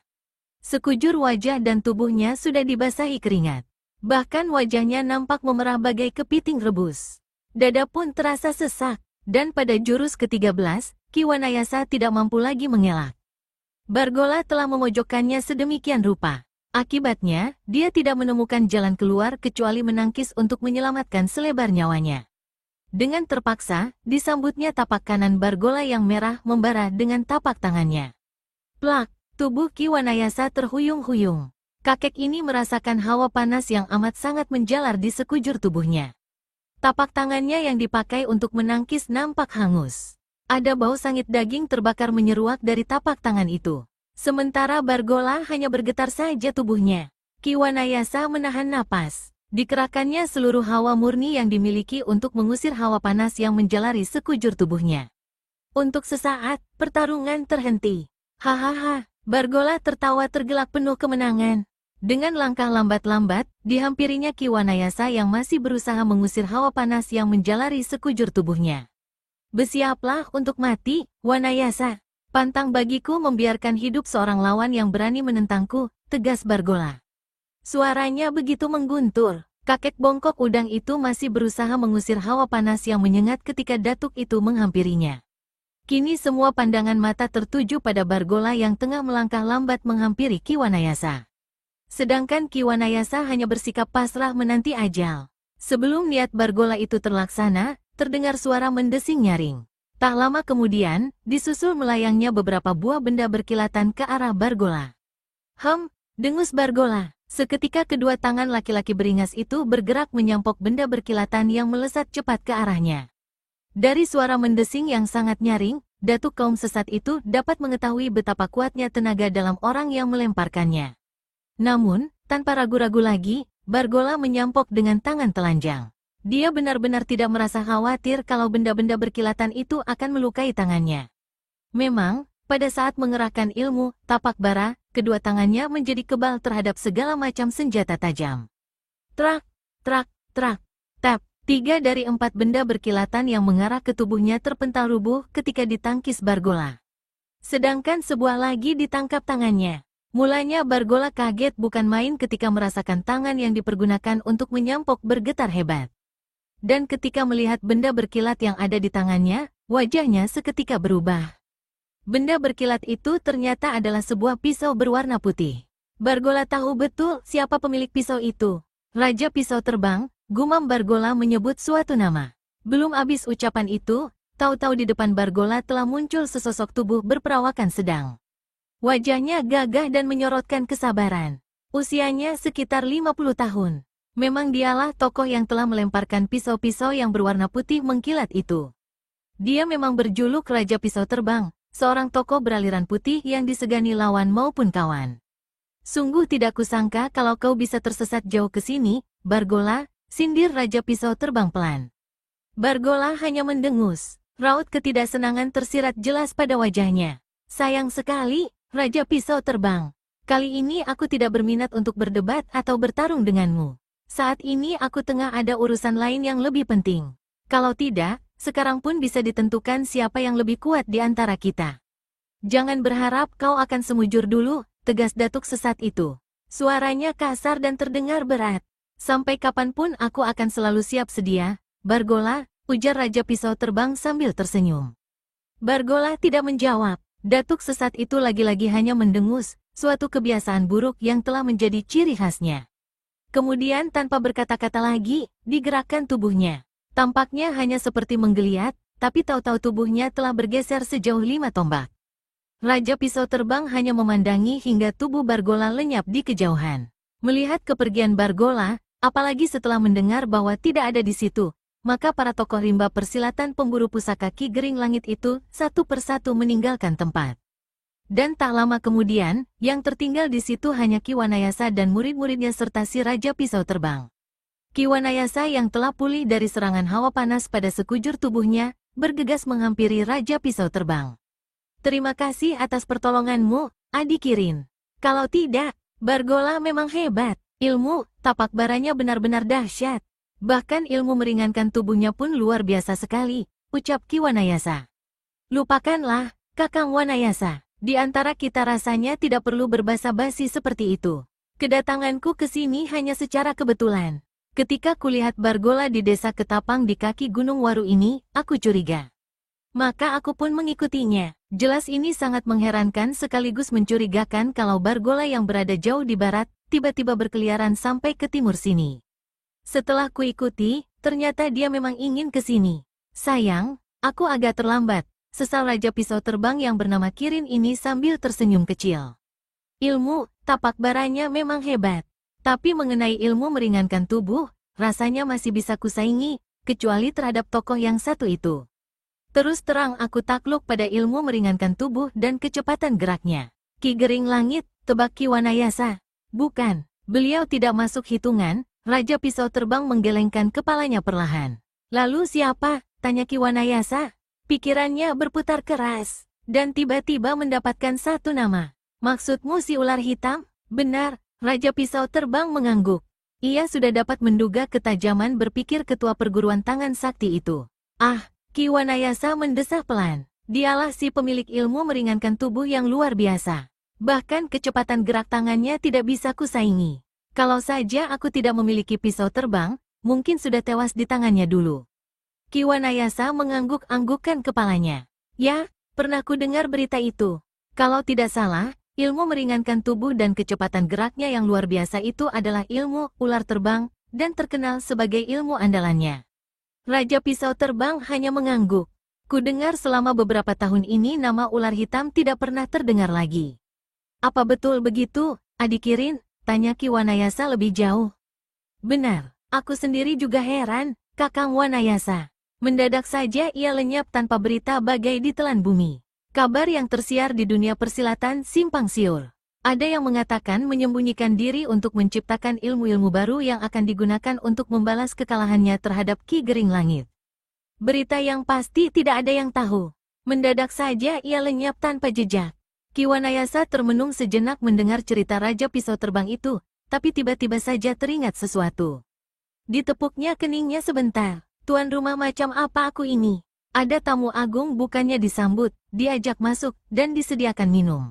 Sekujur wajah dan tubuhnya sudah dibasahi keringat. Bahkan wajahnya nampak memerah bagai kepiting rebus. Dada pun terasa sesak. Dan pada jurus ke-13, Ki Wanayasa tidak mampu lagi mengelak. Bargola telah memojokkannya sedemikian rupa. Akibatnya, dia tidak menemukan jalan keluar kecuali menangkis untuk menyelamatkan selebar nyawanya. Dengan terpaksa, disambutnya tapak kanan Bargola yang merah membara dengan tapak tangannya. Plak, tubuh Ki Wanayasa terhuyung-huyung. Kakek ini merasakan hawa panas yang amat sangat menjalar di sekujur tubuhnya. Tapak tangannya yang dipakai untuk menangkis nampak hangus. Ada bau sangit daging terbakar menyeruak dari tapak tangan itu. Sementara Bargola hanya bergetar saja tubuhnya. Ki Wanayasa menahan napas. Dikerahkannya seluruh hawa murni yang dimiliki untuk mengusir hawa panas yang menjalari sekujur tubuhnya. Untuk sesaat, pertarungan terhenti. Hahaha, Bargola tertawa tergelak penuh kemenangan. Dengan langkah lambat-lambat, dihampirinya Ki Wanayasa yang masih berusaha mengusir hawa panas yang menjalari sekujur tubuhnya. Bersiaplah untuk mati, Wanayasa. Pantang bagiku membiarkan hidup seorang lawan yang berani menentangku, tegas Bargola. Suaranya begitu mengguntur. Kakek bongkok udang itu masih berusaha mengusir hawa panas yang menyengat ketika datuk itu menghampirinya. Kini semua pandangan mata tertuju pada Bargola yang tengah melangkah lambat menghampiri Ki Wanayasa. Sedangkan Ki Wanayasa hanya bersikap pasrah menanti ajal. Sebelum niat Bargola itu terlaksana, terdengar suara mendesing nyaring. Tak lama kemudian, disusul melayangnya beberapa buah benda berkilatan ke arah Bargola. Dengus Bargola. Seketika kedua tangan laki-laki beringas itu bergerak menyampok benda berkilatan yang melesat cepat ke arahnya. Dari suara mendesing yang sangat nyaring, datuk kaum sesat itu dapat mengetahui betapa kuatnya tenaga dalam orang yang melemparkannya. Namun, tanpa ragu-ragu lagi, Bargola menyampok dengan tangan telanjang. Dia benar-benar tidak merasa khawatir kalau benda-benda berkilatan itu akan melukai tangannya. Memang, pada saat mengerahkan ilmu tapak bara, kedua tangannya menjadi kebal terhadap segala macam senjata tajam. Trak, trak, trak, tap. 3 dari 4 benda berkilatan yang mengarah ke tubuhnya terpental rubuh ketika ditangkis Bargola. Sedangkan sebuah lagi ditangkap tangannya. Mulanya Bargola kaget bukan main ketika merasakan tangan yang dipergunakan untuk menyampok bergetar hebat. Dan ketika melihat benda berkilat yang ada di tangannya, wajahnya seketika berubah. Benda berkilat itu ternyata adalah sebuah pisau berwarna putih. Bargola tahu betul siapa pemilik pisau itu. Raja Pisau Terbang, gumam Bargola menyebut suatu nama. Belum habis ucapan itu, tahu-tahu di depan Bargola telah muncul sesosok tubuh berperawakan sedang. Wajahnya gagah dan menyorotkan kesabaran. Usianya sekitar 50 tahun. Memang dialah tokoh yang telah melemparkan pisau-pisau yang berwarna putih mengkilat itu. Dia memang berjuluk Raja Pisau Terbang, seorang tokoh beraliran putih yang disegani lawan maupun kawan. Sungguh tidak kusangka kalau kau bisa tersesat jauh ke sini, Bargola, sindir Raja Pisau Terbang pelan. Bargola hanya mendengus. Raut ketidaksenangan tersirat jelas pada wajahnya. Sayang sekali, Raja Pisau Terbang. Kali ini aku tidak berminat untuk berdebat atau bertarung denganmu. Saat ini aku tengah ada urusan lain yang lebih penting. Kalau tidak, sekarang pun bisa ditentukan siapa yang lebih kuat di antara kita. Jangan berharap kau akan semujur dulu, tegas datuk sesat itu. Suaranya kasar dan terdengar berat. Sampai kapanpun aku akan selalu siap sedia, Bargola, ujar Raja Pisau Terbang sambil tersenyum. Bargola tidak menjawab. Datuk sesat itu lagi-lagi hanya mendengus, suatu kebiasaan buruk yang telah menjadi ciri khasnya. Kemudian tanpa berkata-kata lagi, digerakkan tubuhnya. Tampaknya hanya seperti menggeliat, tapi tahu-tahu tubuhnya telah bergeser sejauh 5 tombak. Raja Pisau Terbang hanya memandangi hingga tubuh Bargola lenyap di kejauhan. Melihat kepergian Bargola, apalagi setelah mendengar bahwa tidak ada di situ, maka para tokoh rimba persilatan pemburu pusaka Ki Gering Langit itu satu persatu meninggalkan tempat. Dan tak lama kemudian, yang tertinggal di situ hanya Ki Wanayasa dan murid-muridnya serta si Raja Pisau Terbang. Ki Wanayasa yang telah pulih dari serangan hawa panas pada sekujur tubuhnya, bergegas menghampiri Raja Pisau Terbang. Terima kasih atas pertolonganmu, Adik Kirin. Kalau tidak, Bargola memang hebat. Ilmu, tapak baranya benar-benar dahsyat. Bahkan ilmu meringankan tubuhnya pun luar biasa sekali, ucap Ki Wanayasa. Lupakanlah, Kakang Wanayasa. Di antara kita rasanya tidak perlu berbasa-basi seperti itu. Kedatanganku ke sini hanya secara kebetulan. Ketika kulihat Bargola di desa Ketapang di kaki Gunung Waru ini, aku curiga. Maka aku pun mengikutinya. Jelas ini sangat mengherankan sekaligus mencurigakan kalau Bargola yang berada jauh di barat, tiba-tiba berkeliaran sampai ke timur sini. Setelah kuikuti, ternyata dia memang ingin ke sini. Sayang, aku agak terlambat, sesal Raja Pisau Terbang yang bernama Kirin ini sambil tersenyum kecil. Ilmu, tapak baranya memang hebat. Tapi mengenai ilmu meringankan tubuh, rasanya masih bisa kusaingi, kecuali terhadap tokoh yang satu itu. Terus terang aku takluk pada ilmu meringankan tubuh dan kecepatan geraknya. Ki Gering Langit, tebak Ki Wanayasa. Bukan, beliau tidak masuk hitungan. Raja Pisau Terbang menggelengkan kepalanya perlahan. Lalu siapa? Tanya Ki Wanayasa. Pikirannya berputar keras, dan tiba-tiba mendapatkan satu nama. Maksudmu si ular hitam? Benar, Raja Pisau Terbang mengangguk. Ia sudah dapat menduga ketajaman berpikir ketua perguruan tangan sakti itu. Ah, Ki Wanayasa mendesah pelan. Dialah si pemilik ilmu meringankan tubuh yang luar biasa. Bahkan kecepatan gerak tangannya tidak bisa kusaingi. Kalau saja aku tidak memiliki pisau terbang, mungkin sudah tewas di tangannya dulu. Ki Wanayasa mengangguk-anggukkan kepalanya. Ya, pernah ku dengar berita itu. Kalau tidak salah, ilmu meringankan tubuh dan kecepatan geraknya yang luar biasa itu adalah ilmu ular terbang, dan terkenal sebagai ilmu andalannya. Raja Pisau Terbang hanya mengangguk. Ku dengar selama beberapa tahun ini nama ular hitam tidak pernah terdengar lagi. Apa betul begitu, Adik Kirin? Tanya Ki Wanayasa lebih jauh. Benar, aku sendiri juga heran, Kakang Wanayasa. Mendadak saja ia lenyap tanpa berita bagai ditelan bumi. Kabar yang tersiar di dunia persilatan simpang siur. Ada yang mengatakan menyembunyikan diri untuk menciptakan ilmu-ilmu baru yang akan digunakan untuk membalas kekalahannya terhadap Ki Gering Langit. Berita yang pasti tidak ada yang tahu. Mendadak saja ia lenyap tanpa jejak. Ki Wanayasa termenung sejenak mendengar cerita Raja Pisau Terbang itu, tapi tiba-tiba saja teringat sesuatu. Ditepuknya keningnya sebentar. Tuan rumah macam apa aku ini? Ada tamu agung bukannya disambut, diajak masuk, dan disediakan minum.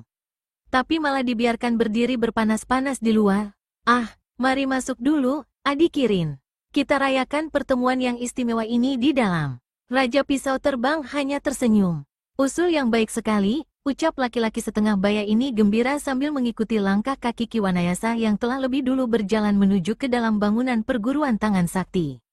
Tapi malah dibiarkan berdiri berpanas-panas di luar. Ah, mari masuk dulu, Adik Kirin. Kita rayakan pertemuan yang istimewa ini di dalam. Raja Pisau Terbang hanya tersenyum. Usul yang baik sekali, ucap laki-laki setengah baya ini gembira sambil mengikuti langkah kaki Ki Wanayasa yang telah lebih dulu berjalan menuju ke dalam bangunan perguruan tangan sakti.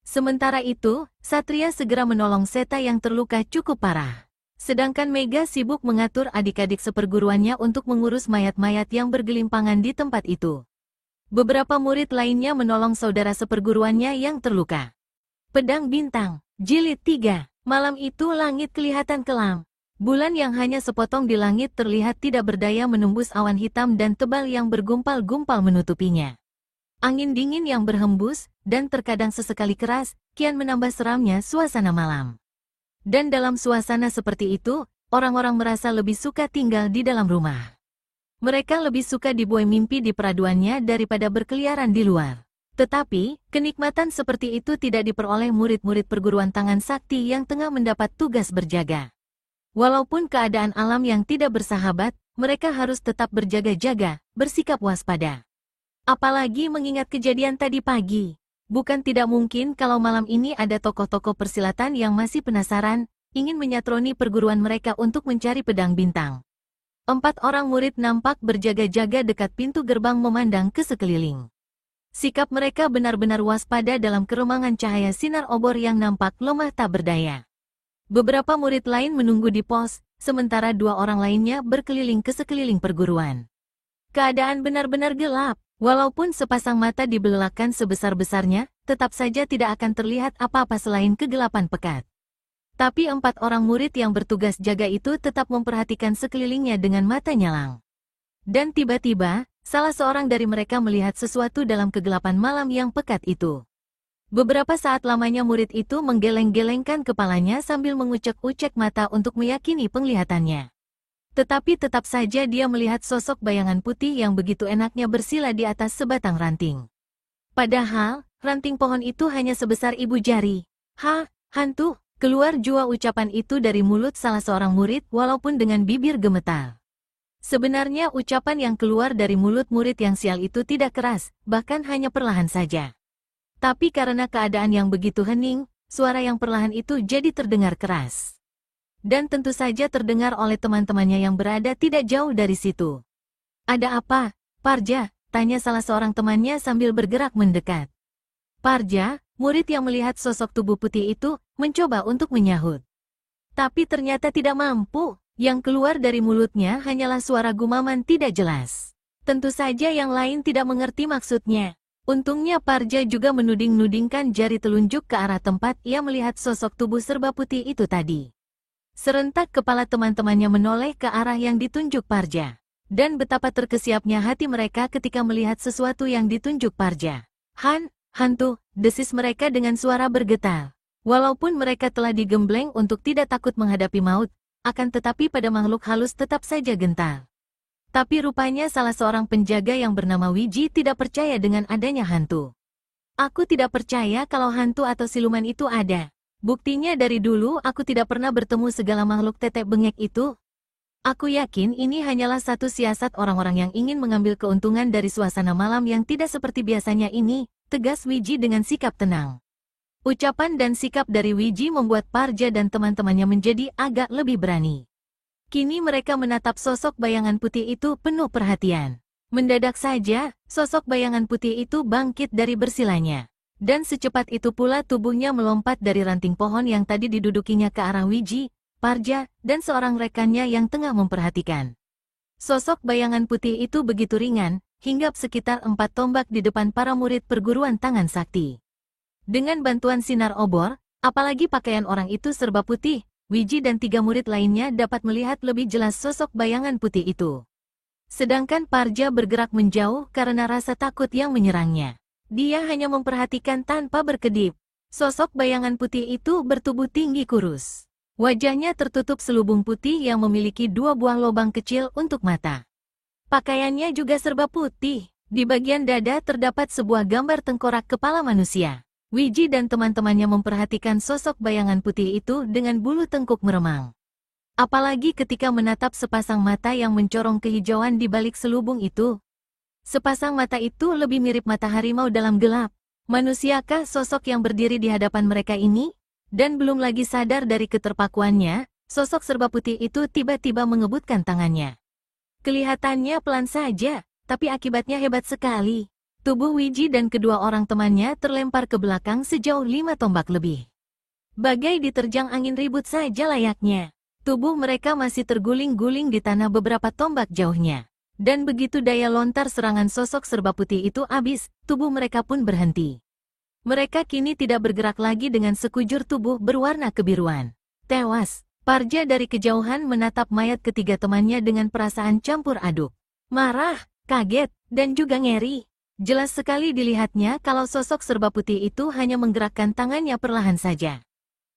Sementara itu, Satria segera menolong Seta yang terluka cukup parah. Sedangkan Mega sibuk mengatur adik-adik seperguruannya untuk mengurus mayat-mayat yang bergelimpangan di tempat itu. Beberapa murid lainnya menolong saudara seperguruannya yang terluka. Pedang Bintang, Jilid 3. Malam itu langit kelihatan kelam. Bulan yang hanya sepotong di langit terlihat tidak berdaya menembus awan hitam dan tebal yang bergumpal-gumpal menutupinya. Angin dingin yang berhembus, dan terkadang sesekali keras, kian menambah seramnya suasana malam. Dan dalam suasana seperti itu, orang-orang merasa lebih suka tinggal di dalam rumah. Mereka lebih suka dibuai mimpi di peraduannya daripada berkeliaran di luar. Tetapi, kenikmatan seperti itu tidak diperoleh murid-murid perguruan tangan sakti yang tengah mendapat tugas berjaga. Walaupun keadaan alam yang tidak bersahabat, mereka harus tetap berjaga-jaga, bersikap waspada. Apalagi mengingat kejadian tadi pagi. Bukan tidak mungkin kalau malam ini ada tokoh-tokoh persilatan yang masih penasaran, ingin menyatroni perguruan mereka untuk mencari pedang bintang. 4 orang murid nampak berjaga-jaga dekat pintu gerbang memandang ke sekeliling. Sikap mereka benar-benar waspada dalam keremangan cahaya sinar obor yang nampak lemah tak berdaya. Beberapa murid lain menunggu di pos, sementara 2 orang lainnya berkeliling ke sekeliling perguruan. Keadaan benar-benar gelap, walaupun sepasang mata dibelalakan sebesar-besarnya, tetap saja tidak akan terlihat apa-apa selain kegelapan pekat. Tapi 4 orang murid yang bertugas jaga itu tetap memperhatikan sekelilingnya dengan mata nyalang. Dan tiba-tiba, salah seorang dari mereka melihat sesuatu dalam kegelapan malam yang pekat itu. Beberapa saat lamanya murid itu menggeleng-gelengkan kepalanya sambil mengucek-ucek mata untuk meyakini penglihatannya. Tetapi tetap saja dia melihat sosok bayangan putih yang begitu enaknya bersila di atas sebatang ranting. Padahal, ranting pohon itu hanya sebesar ibu jari. Hantu! Keluar jua ucapan itu dari mulut salah seorang murid walaupun dengan bibir gemetar. Sebenarnya ucapan yang keluar dari mulut murid yang sial itu tidak keras, bahkan hanya perlahan saja. Tapi karena keadaan yang begitu hening, suara yang perlahan itu jadi terdengar keras. Dan tentu saja terdengar oleh teman-temannya yang berada tidak jauh dari situ. "Ada apa, Parja?" tanya salah seorang temannya sambil bergerak mendekat. Parja, murid yang melihat sosok tubuh putih itu, mencoba untuk menyahut. Tapi ternyata tidak mampu, yang keluar dari mulutnya hanyalah suara gumaman tidak jelas. Tentu saja yang lain tidak mengerti maksudnya. Untungnya Parja juga menuding-nudingkan jari telunjuk ke arah tempat ia melihat sosok tubuh serba putih itu tadi. Serentak kepala teman-temannya menoleh ke arah yang ditunjuk Parja. Dan betapa terkesiapnya hati mereka ketika melihat sesuatu yang ditunjuk Parja. Hantu, desis mereka dengan suara bergetar. Walaupun mereka telah digembleng untuk tidak takut menghadapi maut, akan tetapi pada makhluk halus tetap saja gentar. Tapi rupanya salah seorang penjaga yang bernama Wiji tidak percaya dengan adanya hantu. "Aku tidak percaya kalau hantu atau siluman itu ada. Buktinya dari dulu aku tidak pernah bertemu segala makhluk tetek bengek itu. Aku yakin ini hanyalah satu siasat orang-orang yang ingin mengambil keuntungan dari suasana malam yang tidak seperti biasanya ini," tegas Wiji dengan sikap tenang. Ucapan dan sikap dari Wiji membuat Parja dan teman-temannya menjadi agak lebih berani. Kini mereka menatap sosok bayangan putih itu penuh perhatian. Mendadak saja, sosok bayangan putih itu bangkit dari bersilanya. Dan secepat itu pula tubuhnya melompat dari ranting pohon yang tadi didudukinya ke arah Wiji, Parja, dan seorang rekannya yang tengah memperhatikan. Sosok bayangan putih itu begitu ringan, hinggap sekitar 4 tombak di depan para murid perguruan tangan sakti. Dengan bantuan sinar obor, apalagi pakaian orang itu serba putih, Wiji dan 3 murid lainnya dapat melihat lebih jelas sosok bayangan putih itu. Sedangkan Parja bergerak menjauh karena rasa takut yang menyerangnya. Dia hanya memperhatikan tanpa berkedip. Sosok bayangan putih itu bertubuh tinggi kurus. Wajahnya tertutup selubung putih yang memiliki 2 buah lubang kecil untuk mata. Pakaiannya juga serba putih. Di bagian dada terdapat sebuah gambar tengkorak kepala manusia. Wiji dan teman-temannya memperhatikan sosok bayangan putih itu dengan bulu tengkuk meremang. Apalagi ketika menatap sepasang mata yang mencorong kehijauan di balik selubung itu. Sepasang mata itu lebih mirip mata harimau dalam gelap. Manusiakah sosok yang berdiri di hadapan mereka ini? Dan belum lagi sadar dari keterpakuannya, sosok serba putih itu tiba-tiba mengebutkan tangannya. Kelihatannya pelan saja, tapi akibatnya hebat sekali. Tubuh Wiji dan kedua orang temannya terlempar ke belakang sejauh 5 tombak lebih. Bagai diterjang angin ribut saja layaknya. Tubuh mereka masih terguling-guling di tanah beberapa tombak jauhnya. Dan begitu daya lontar serangan sosok serba putih itu habis, tubuh mereka pun berhenti. Mereka kini tidak bergerak lagi dengan sekujur tubuh berwarna kebiruan. Tewas, Parja dari kejauhan menatap mayat ketiga temannya dengan perasaan campur aduk. Marah, kaget, dan juga ngeri. Jelas sekali dilihatnya kalau sosok serba putih itu hanya menggerakkan tangannya perlahan saja.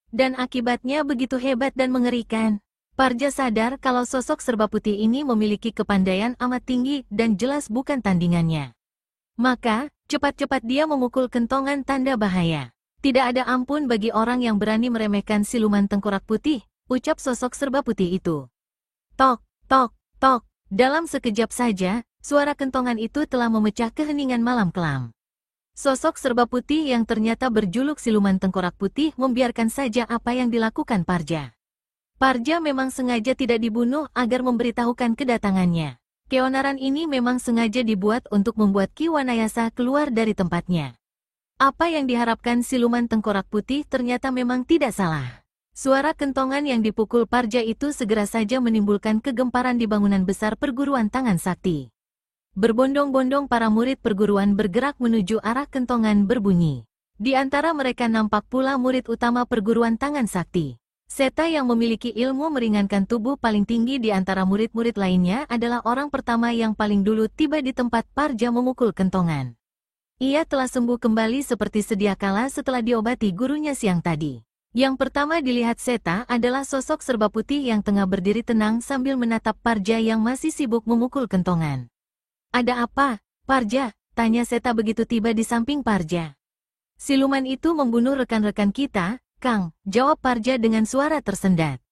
Dan akibatnya begitu hebat dan mengerikan. Parja sadar kalau sosok serba putih ini memiliki kepandaian amat tinggi dan jelas bukan tandingannya. Maka, cepat-cepat dia memukul kentongan tanda bahaya. Tidak ada ampun bagi orang yang berani meremehkan siluman tengkorak putih, ucap sosok serba putih itu. Tok, tok, tok. Dalam sekejap saja, suara kentongan itu telah memecah keheningan malam kelam. Sosok serba putih yang ternyata berjuluk siluman tengkorak putih membiarkan saja apa yang dilakukan Parja. Parja memang sengaja tidak dibunuh agar memberitahukan kedatangannya. Keonaran ini memang sengaja dibuat untuk membuat Ki Wanayasa keluar dari tempatnya. Apa yang diharapkan siluman tengkorak putih ternyata memang tidak salah. Suara kentongan yang dipukul Parja itu segera saja menimbulkan kegemparan di bangunan besar perguruan tangan sakti. Berbondong-bondong para murid perguruan bergerak menuju arah kentongan berbunyi. Di antara mereka nampak pula murid utama perguruan tangan sakti. Seta yang memiliki ilmu meringankan tubuh paling tinggi di antara murid-murid lainnya adalah orang pertama yang paling dulu tiba di tempat Parja memukul kentongan. Ia telah sembuh kembali seperti sedia kala setelah diobati gurunya siang tadi. Yang pertama dilihat Seta adalah sosok serba putih yang tengah berdiri tenang sambil menatap Parja yang masih sibuk memukul kentongan. Ada apa, Parja? Tanya Seta begitu tiba di samping Parja. Siluman itu membunuh rekan-rekan kita, Kang, jawab Parja dengan suara tersendat.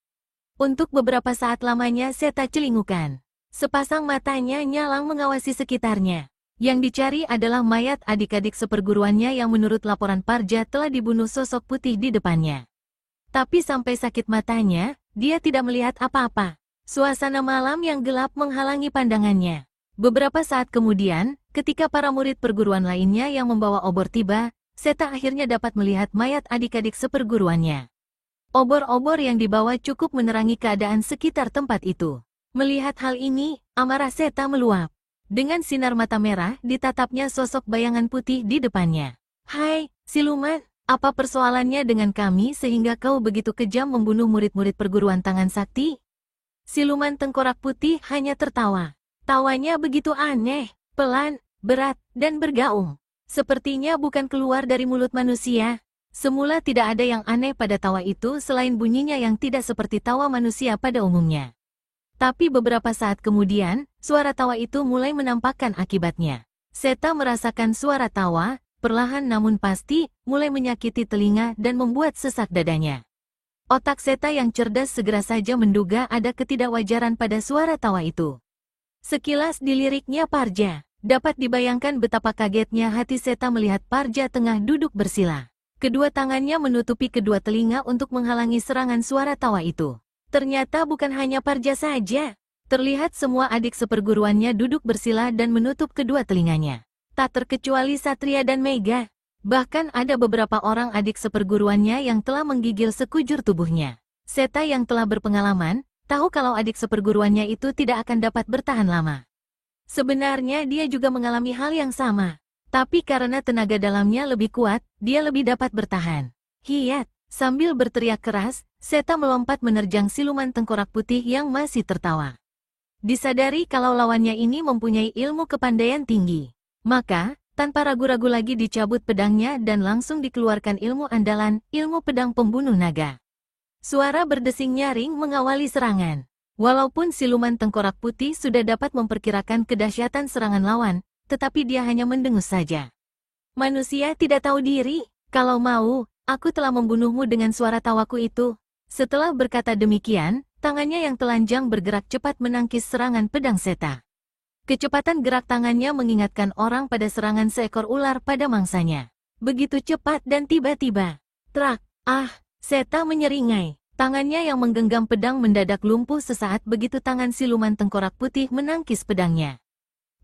Untuk beberapa saat lamanya Seta celingukan. Sepasang matanya nyalang mengawasi sekitarnya. Yang dicari adalah mayat adik-adik seperguruannya yang menurut laporan Parja telah dibunuh sosok putih di depannya. Tapi sampai sakit matanya, dia tidak melihat apa-apa. Suasana malam yang gelap menghalangi pandangannya. Beberapa saat kemudian, ketika para murid perguruan lainnya yang membawa obor tiba, Seta akhirnya dapat melihat mayat adik-adik seperguruannya. Obor-obor yang dibawa cukup menerangi keadaan sekitar tempat itu. Melihat hal ini, amarah Seta meluap. Dengan sinar mata merah, ditatapnya sosok bayangan putih di depannya. Hai, siluman! Apa persoalannya dengan kami sehingga kau begitu kejam membunuh murid-murid perguruan tangan sakti? Siluman tengkorak putih hanya tertawa. Tawanya begitu aneh, pelan, berat, dan bergaung. Sepertinya bukan keluar dari mulut manusia. Semula tidak ada yang aneh pada tawa itu selain bunyinya yang tidak seperti tawa manusia pada umumnya. Tapi beberapa saat kemudian, suara tawa itu mulai menampakkan akibatnya. Seta merasakan suara tawa, perlahan namun pasti, mulai menyakiti telinga dan membuat sesak dadanya. Otak Seta yang cerdas segera saja menduga ada ketidakwajaran pada suara tawa itu. Sekilas diliriknya Parja, dapat dibayangkan betapa kagetnya hati Seta melihat Parja tengah duduk bersila. Kedua tangannya menutupi kedua telinga untuk menghalangi serangan suara tawa itu. Ternyata bukan hanya Parja saja. Terlihat semua adik seperguruannya duduk bersila dan menutup kedua telinganya. Tak terkecuali Satria dan Mega. Bahkan ada beberapa orang adik seperguruannya yang telah menggigil sekujur tubuhnya. Seta yang telah berpengalaman, tahu kalau adik seperguruannya itu tidak akan dapat bertahan lama. Sebenarnya dia juga mengalami hal yang sama. Tapi karena tenaga dalamnya lebih kuat, dia lebih dapat bertahan. Hiat, sambil berteriak keras, Seta melompat menerjang siluman tengkorak putih yang masih tertawa. Disadari kalau lawannya ini mempunyai ilmu kepandaian tinggi. Maka, tanpa ragu-ragu lagi dicabut pedangnya dan langsung dikeluarkan ilmu andalan, ilmu pedang pembunuh naga. Suara berdesing nyaring mengawali serangan. Walaupun siluman tengkorak putih sudah dapat memperkirakan kedahsyatan serangan lawan, tetapi dia hanya mendengus saja. Manusia tidak tahu diri, kalau mau, aku telah membunuhmu dengan suara tawaku itu. Setelah berkata demikian, tangannya yang telanjang bergerak cepat menangkis serangan pedang Seta. Kecepatan gerak tangannya mengingatkan orang pada serangan seekor ular pada mangsanya. Begitu cepat dan tiba-tiba. Trak, Seta menyeringai. Tangannya yang menggenggam pedang mendadak lumpuh sesaat begitu tangan siluman tengkorak putih menangkis pedangnya.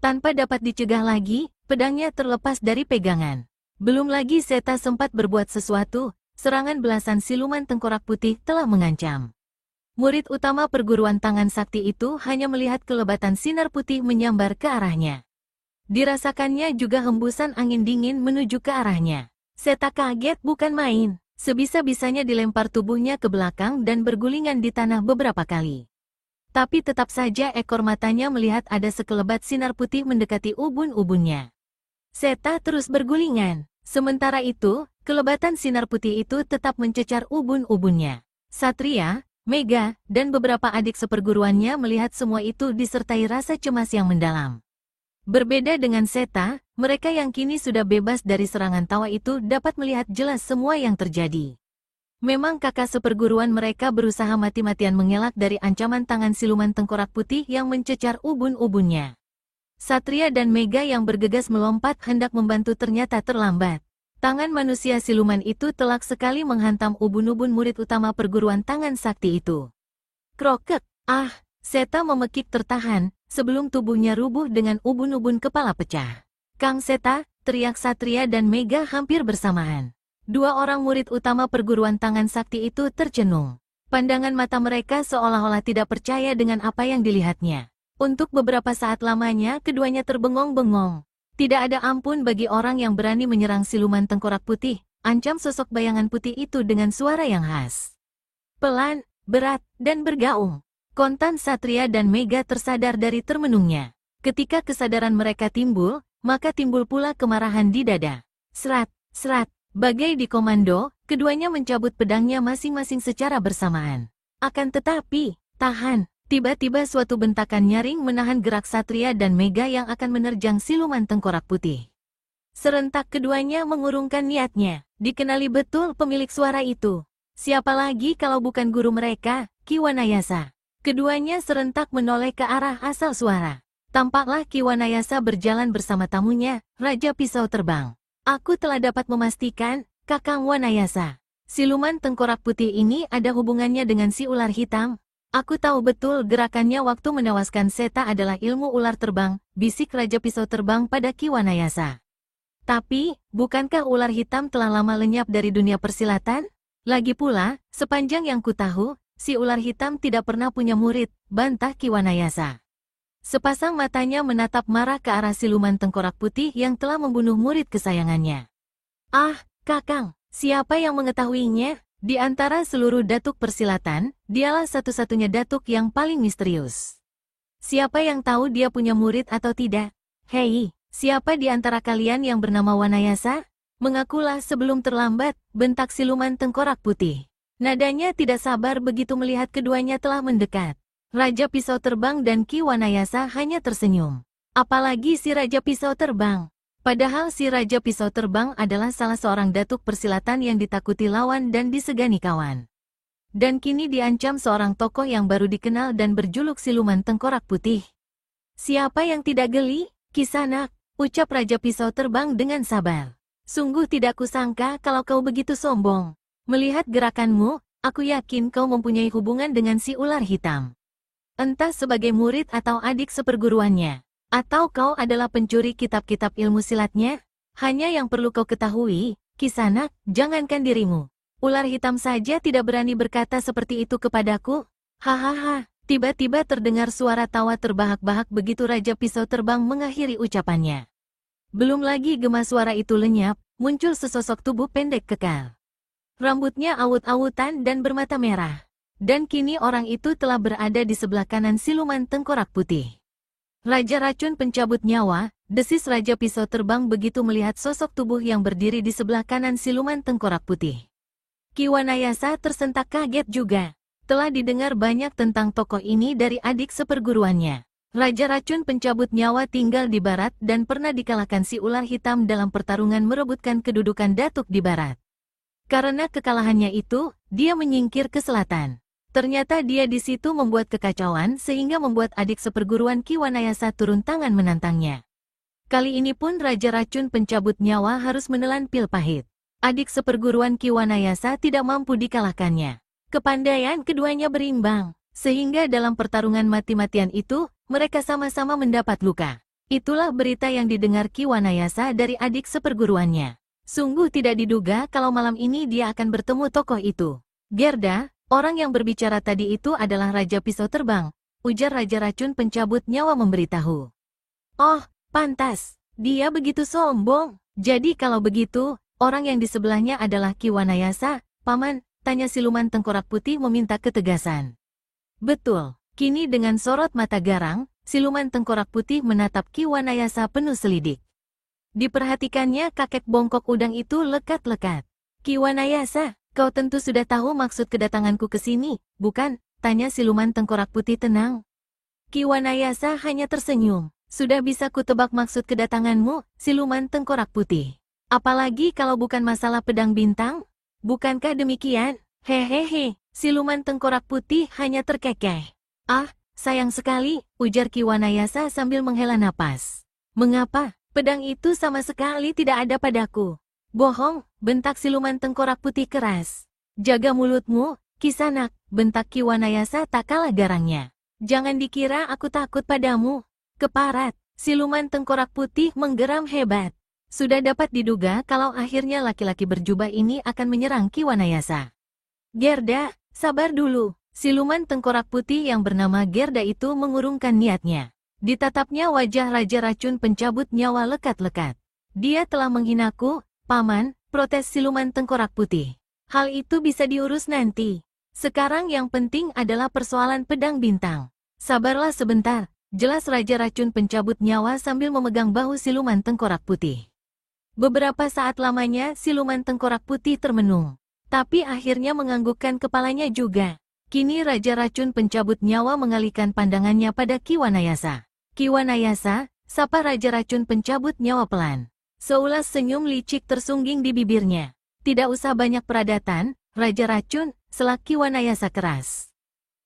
Tanpa dapat dicegah lagi, pedangnya terlepas dari pegangan. Belum lagi Seta sempat berbuat sesuatu, serangan belasan siluman tengkorak putih telah mengancam. Murid utama perguruan tangan sakti itu hanya melihat kelebatan sinar putih menyambar ke arahnya. Dirasakannya juga hembusan angin dingin menuju ke arahnya. Seta kaget bukan main. Sebisa-bisanya dilempar tubuhnya ke belakang dan bergulingan di tanah beberapa kali. Tapi tetap saja ekor matanya melihat ada sekelebat sinar putih mendekati ubun-ubunnya. Seta terus bergulingan. Sementara itu, kelebatan sinar putih itu tetap mencecar ubun-ubunnya. Satria, Mega, dan beberapa adik seperguruannya melihat semua itu disertai rasa cemas yang mendalam. Berbeda dengan Seta, mereka yang kini sudah bebas dari serangan tawa itu dapat melihat jelas semua yang terjadi. Memang kakak seperguruan mereka berusaha mati-matian mengelak dari ancaman tangan siluman tengkorak putih yang mencecar ubun-ubunnya. Satria dan Mega yang bergegas melompat hendak membantu ternyata terlambat. Tangan manusia siluman itu telak sekali menghantam ubun-ubun murid utama perguruan tangan sakti itu. Krokek, Seta memekik tertahan, sebelum tubuhnya rubuh dengan ubun-ubun kepala pecah. Kang Seta, teriak Satria dan Mega hampir bersamaan. Dua orang murid utama perguruan tangan sakti itu tercenung. Pandangan mata mereka seolah-olah tidak percaya dengan apa yang dilihatnya. Untuk beberapa saat lamanya keduanya terbengong-bengong. Tidak ada ampun bagi orang yang berani menyerang siluman tengkorak putih, ancam sosok bayangan putih itu dengan suara yang khas. Pelan, berat, dan bergaung. Kontan Satria dan Mega tersadar dari termenungnya. Ketika kesadaran mereka timbul, maka timbul pula kemarahan di dada. Serat, serat, bagai di komando, keduanya mencabut pedangnya masing-masing secara bersamaan. Akan tetapi, tahan, tiba-tiba suatu bentakan nyaring menahan gerak Satria dan Mega yang akan menerjang siluman tengkorak putih. Serentak keduanya mengurungkan niatnya. Dikenali betul pemilik suara itu. Siapa lagi kalau bukan guru mereka, Ki Wanayasa. Keduanya serentak menoleh ke arah asal suara. Tampaklah Ki Wanayasa berjalan bersama tamunya, Raja Pisau Terbang. Aku telah dapat memastikan, Kakang Wanayasa, siluman tengkorak putih ini ada hubungannya dengan si ular hitam. Aku tahu betul gerakannya waktu menewaskan Seta adalah ilmu ular terbang, bisik Raja Pisau Terbang pada Ki Wanayasa. Tapi, bukankah ular hitam telah lama lenyap dari dunia persilatan? Lagi pula, sepanjang yang ku tahu, si ular hitam tidak pernah punya murid, bantah Ki Wanayasa. Sepasang matanya menatap marah ke arah siluman tengkorak putih yang telah membunuh murid kesayangannya. Kakang, siapa yang mengetahuinya? Di antara seluruh datuk persilatan, dialah satu-satunya datuk yang paling misterius. Siapa yang tahu dia punya murid atau tidak? Hei, siapa di antara kalian yang bernama Wanayasa? Mengakulah sebelum terlambat, bentak siluman tengkorak putih. Nadanya tidak sabar begitu melihat keduanya telah mendekat. Raja Pisau Terbang dan Ki Wanayasa hanya tersenyum. Apalagi si Raja Pisau Terbang. Padahal si Raja Pisau Terbang adalah salah seorang datuk persilatan yang ditakuti lawan dan disegani kawan. Dan kini diancam seorang tokoh yang baru dikenal dan berjuluk siluman tengkorak putih. Siapa yang tidak geli? Kisanak, ucap Raja Pisau Terbang dengan sabar. Sungguh tidak kusangka kalau kau begitu sombong. Melihat gerakanmu, aku yakin kau mempunyai hubungan dengan si ular hitam. Entah sebagai murid atau adik seperguruannya. Atau kau adalah pencuri kitab-kitab ilmu silatnya? Hanya yang perlu kau ketahui, Kisanak, jangankan dirimu. Ular hitam saja tidak berani berkata seperti itu kepadaku. Hahaha, tiba-tiba terdengar suara tawa terbahak-bahak begitu Raja Pisau Terbang mengakhiri ucapannya. Belum lagi gema suara itu lenyap, muncul sesosok tubuh pendek kekal. Rambutnya awut-awutan dan bermata merah. Dan kini orang itu telah berada di sebelah kanan siluman tengkorak putih. Raja Racun Pencabut Nyawa, desis Raja Pisau Terbang begitu melihat sosok tubuh yang berdiri di sebelah kanan siluman tengkorak putih. Ki Wanayasa tersentak kaget juga. Telah didengar banyak tentang tokoh ini dari adik seperguruannya. Raja Racun Pencabut Nyawa tinggal di barat dan pernah dikalahkan si ular hitam dalam pertarungan merebutkan kedudukan datuk di barat. Karena kekalahannya itu, dia menyingkir ke selatan. Ternyata dia di situ membuat kekacauan sehingga membuat adik seperguruan Ki Wanayasa turun tangan menantangnya. Kali ini pun Raja Racun Pencabut Nyawa harus menelan pil pahit. Adik seperguruan Ki Wanayasa tidak mampu dikalahkannya. Kepandaian keduanya berimbang, sehingga dalam pertarungan mati-matian itu, mereka sama-sama mendapat luka. Itulah berita yang didengar Ki Wanayasa dari adik seperguruannya. Sungguh tidak diduga kalau malam ini dia akan bertemu tokoh itu. Gerda, orang yang berbicara tadi itu adalah Raja Pisau Terbang, ujar Raja Racun Pencabut Nyawa memberitahu. Oh, pantas, dia begitu sombong. Jadi kalau begitu, orang yang di sebelahnya adalah Ki Wanayasa, Paman? Tanya siluman tengkorak putih meminta ketegasan. Betul. Kini dengan sorot mata garang, siluman tengkorak putih menatap Ki Wanayasa penuh selidik. Diperhatikannya kakek bongkok udang itu lekat-lekat. Ki Wanayasa, kau tentu sudah tahu maksud kedatanganku ke sini, bukan? Tanya siluman tengkorak putih tenang. Ki Wanayasa hanya tersenyum. Sudah bisa kutebak maksud kedatanganmu, siluman tengkorak putih. Apalagi kalau bukan masalah pedang bintang? Bukankah demikian? Hehehe, siluman tengkorak putih hanya terkekeh. Ah, sayang sekali, ujar Ki Wanayasa sambil menghela napas. Mengapa? Pedang itu sama sekali tidak ada padaku. Bohong, bentak siluman tengkorak putih keras. Jaga mulutmu, Kisanak, bentak Ki Wanayasa tak kalah garangnya. Jangan dikira aku takut padamu. Keparat, siluman tengkorak putih menggeram hebat. Sudah dapat diduga kalau akhirnya laki-laki berjubah ini akan menyerang Ki Wanayasa. Gerda, sabar dulu. Siluman tengkorak putih yang bernama Gerda itu mengurungkan niatnya. Ditatapnya wajah Raja Racun pencabut nyawa lekat-lekat. Dia telah menghinaku, Paman, protes siluman tengkorak putih. Hal itu bisa diurus nanti. Sekarang yang penting adalah persoalan pedang bintang. Sabarlah sebentar. Jelas Raja Racun pencabut nyawa sambil memegang bahu siluman tengkorak putih. Beberapa saat lamanya siluman tengkorak putih termenung. Tapi akhirnya menganggukkan kepalanya juga. Kini Raja Racun pencabut nyawa mengalihkan pandangannya pada Ki Wanayasa. Ki Wanayasa, sapa Raja Racun pencabut nyawa pelan. Seulas senyum licik tersungging di bibirnya. Tidak usah banyak peradatan, Raja Racun, selak Ki Wanayasa keras.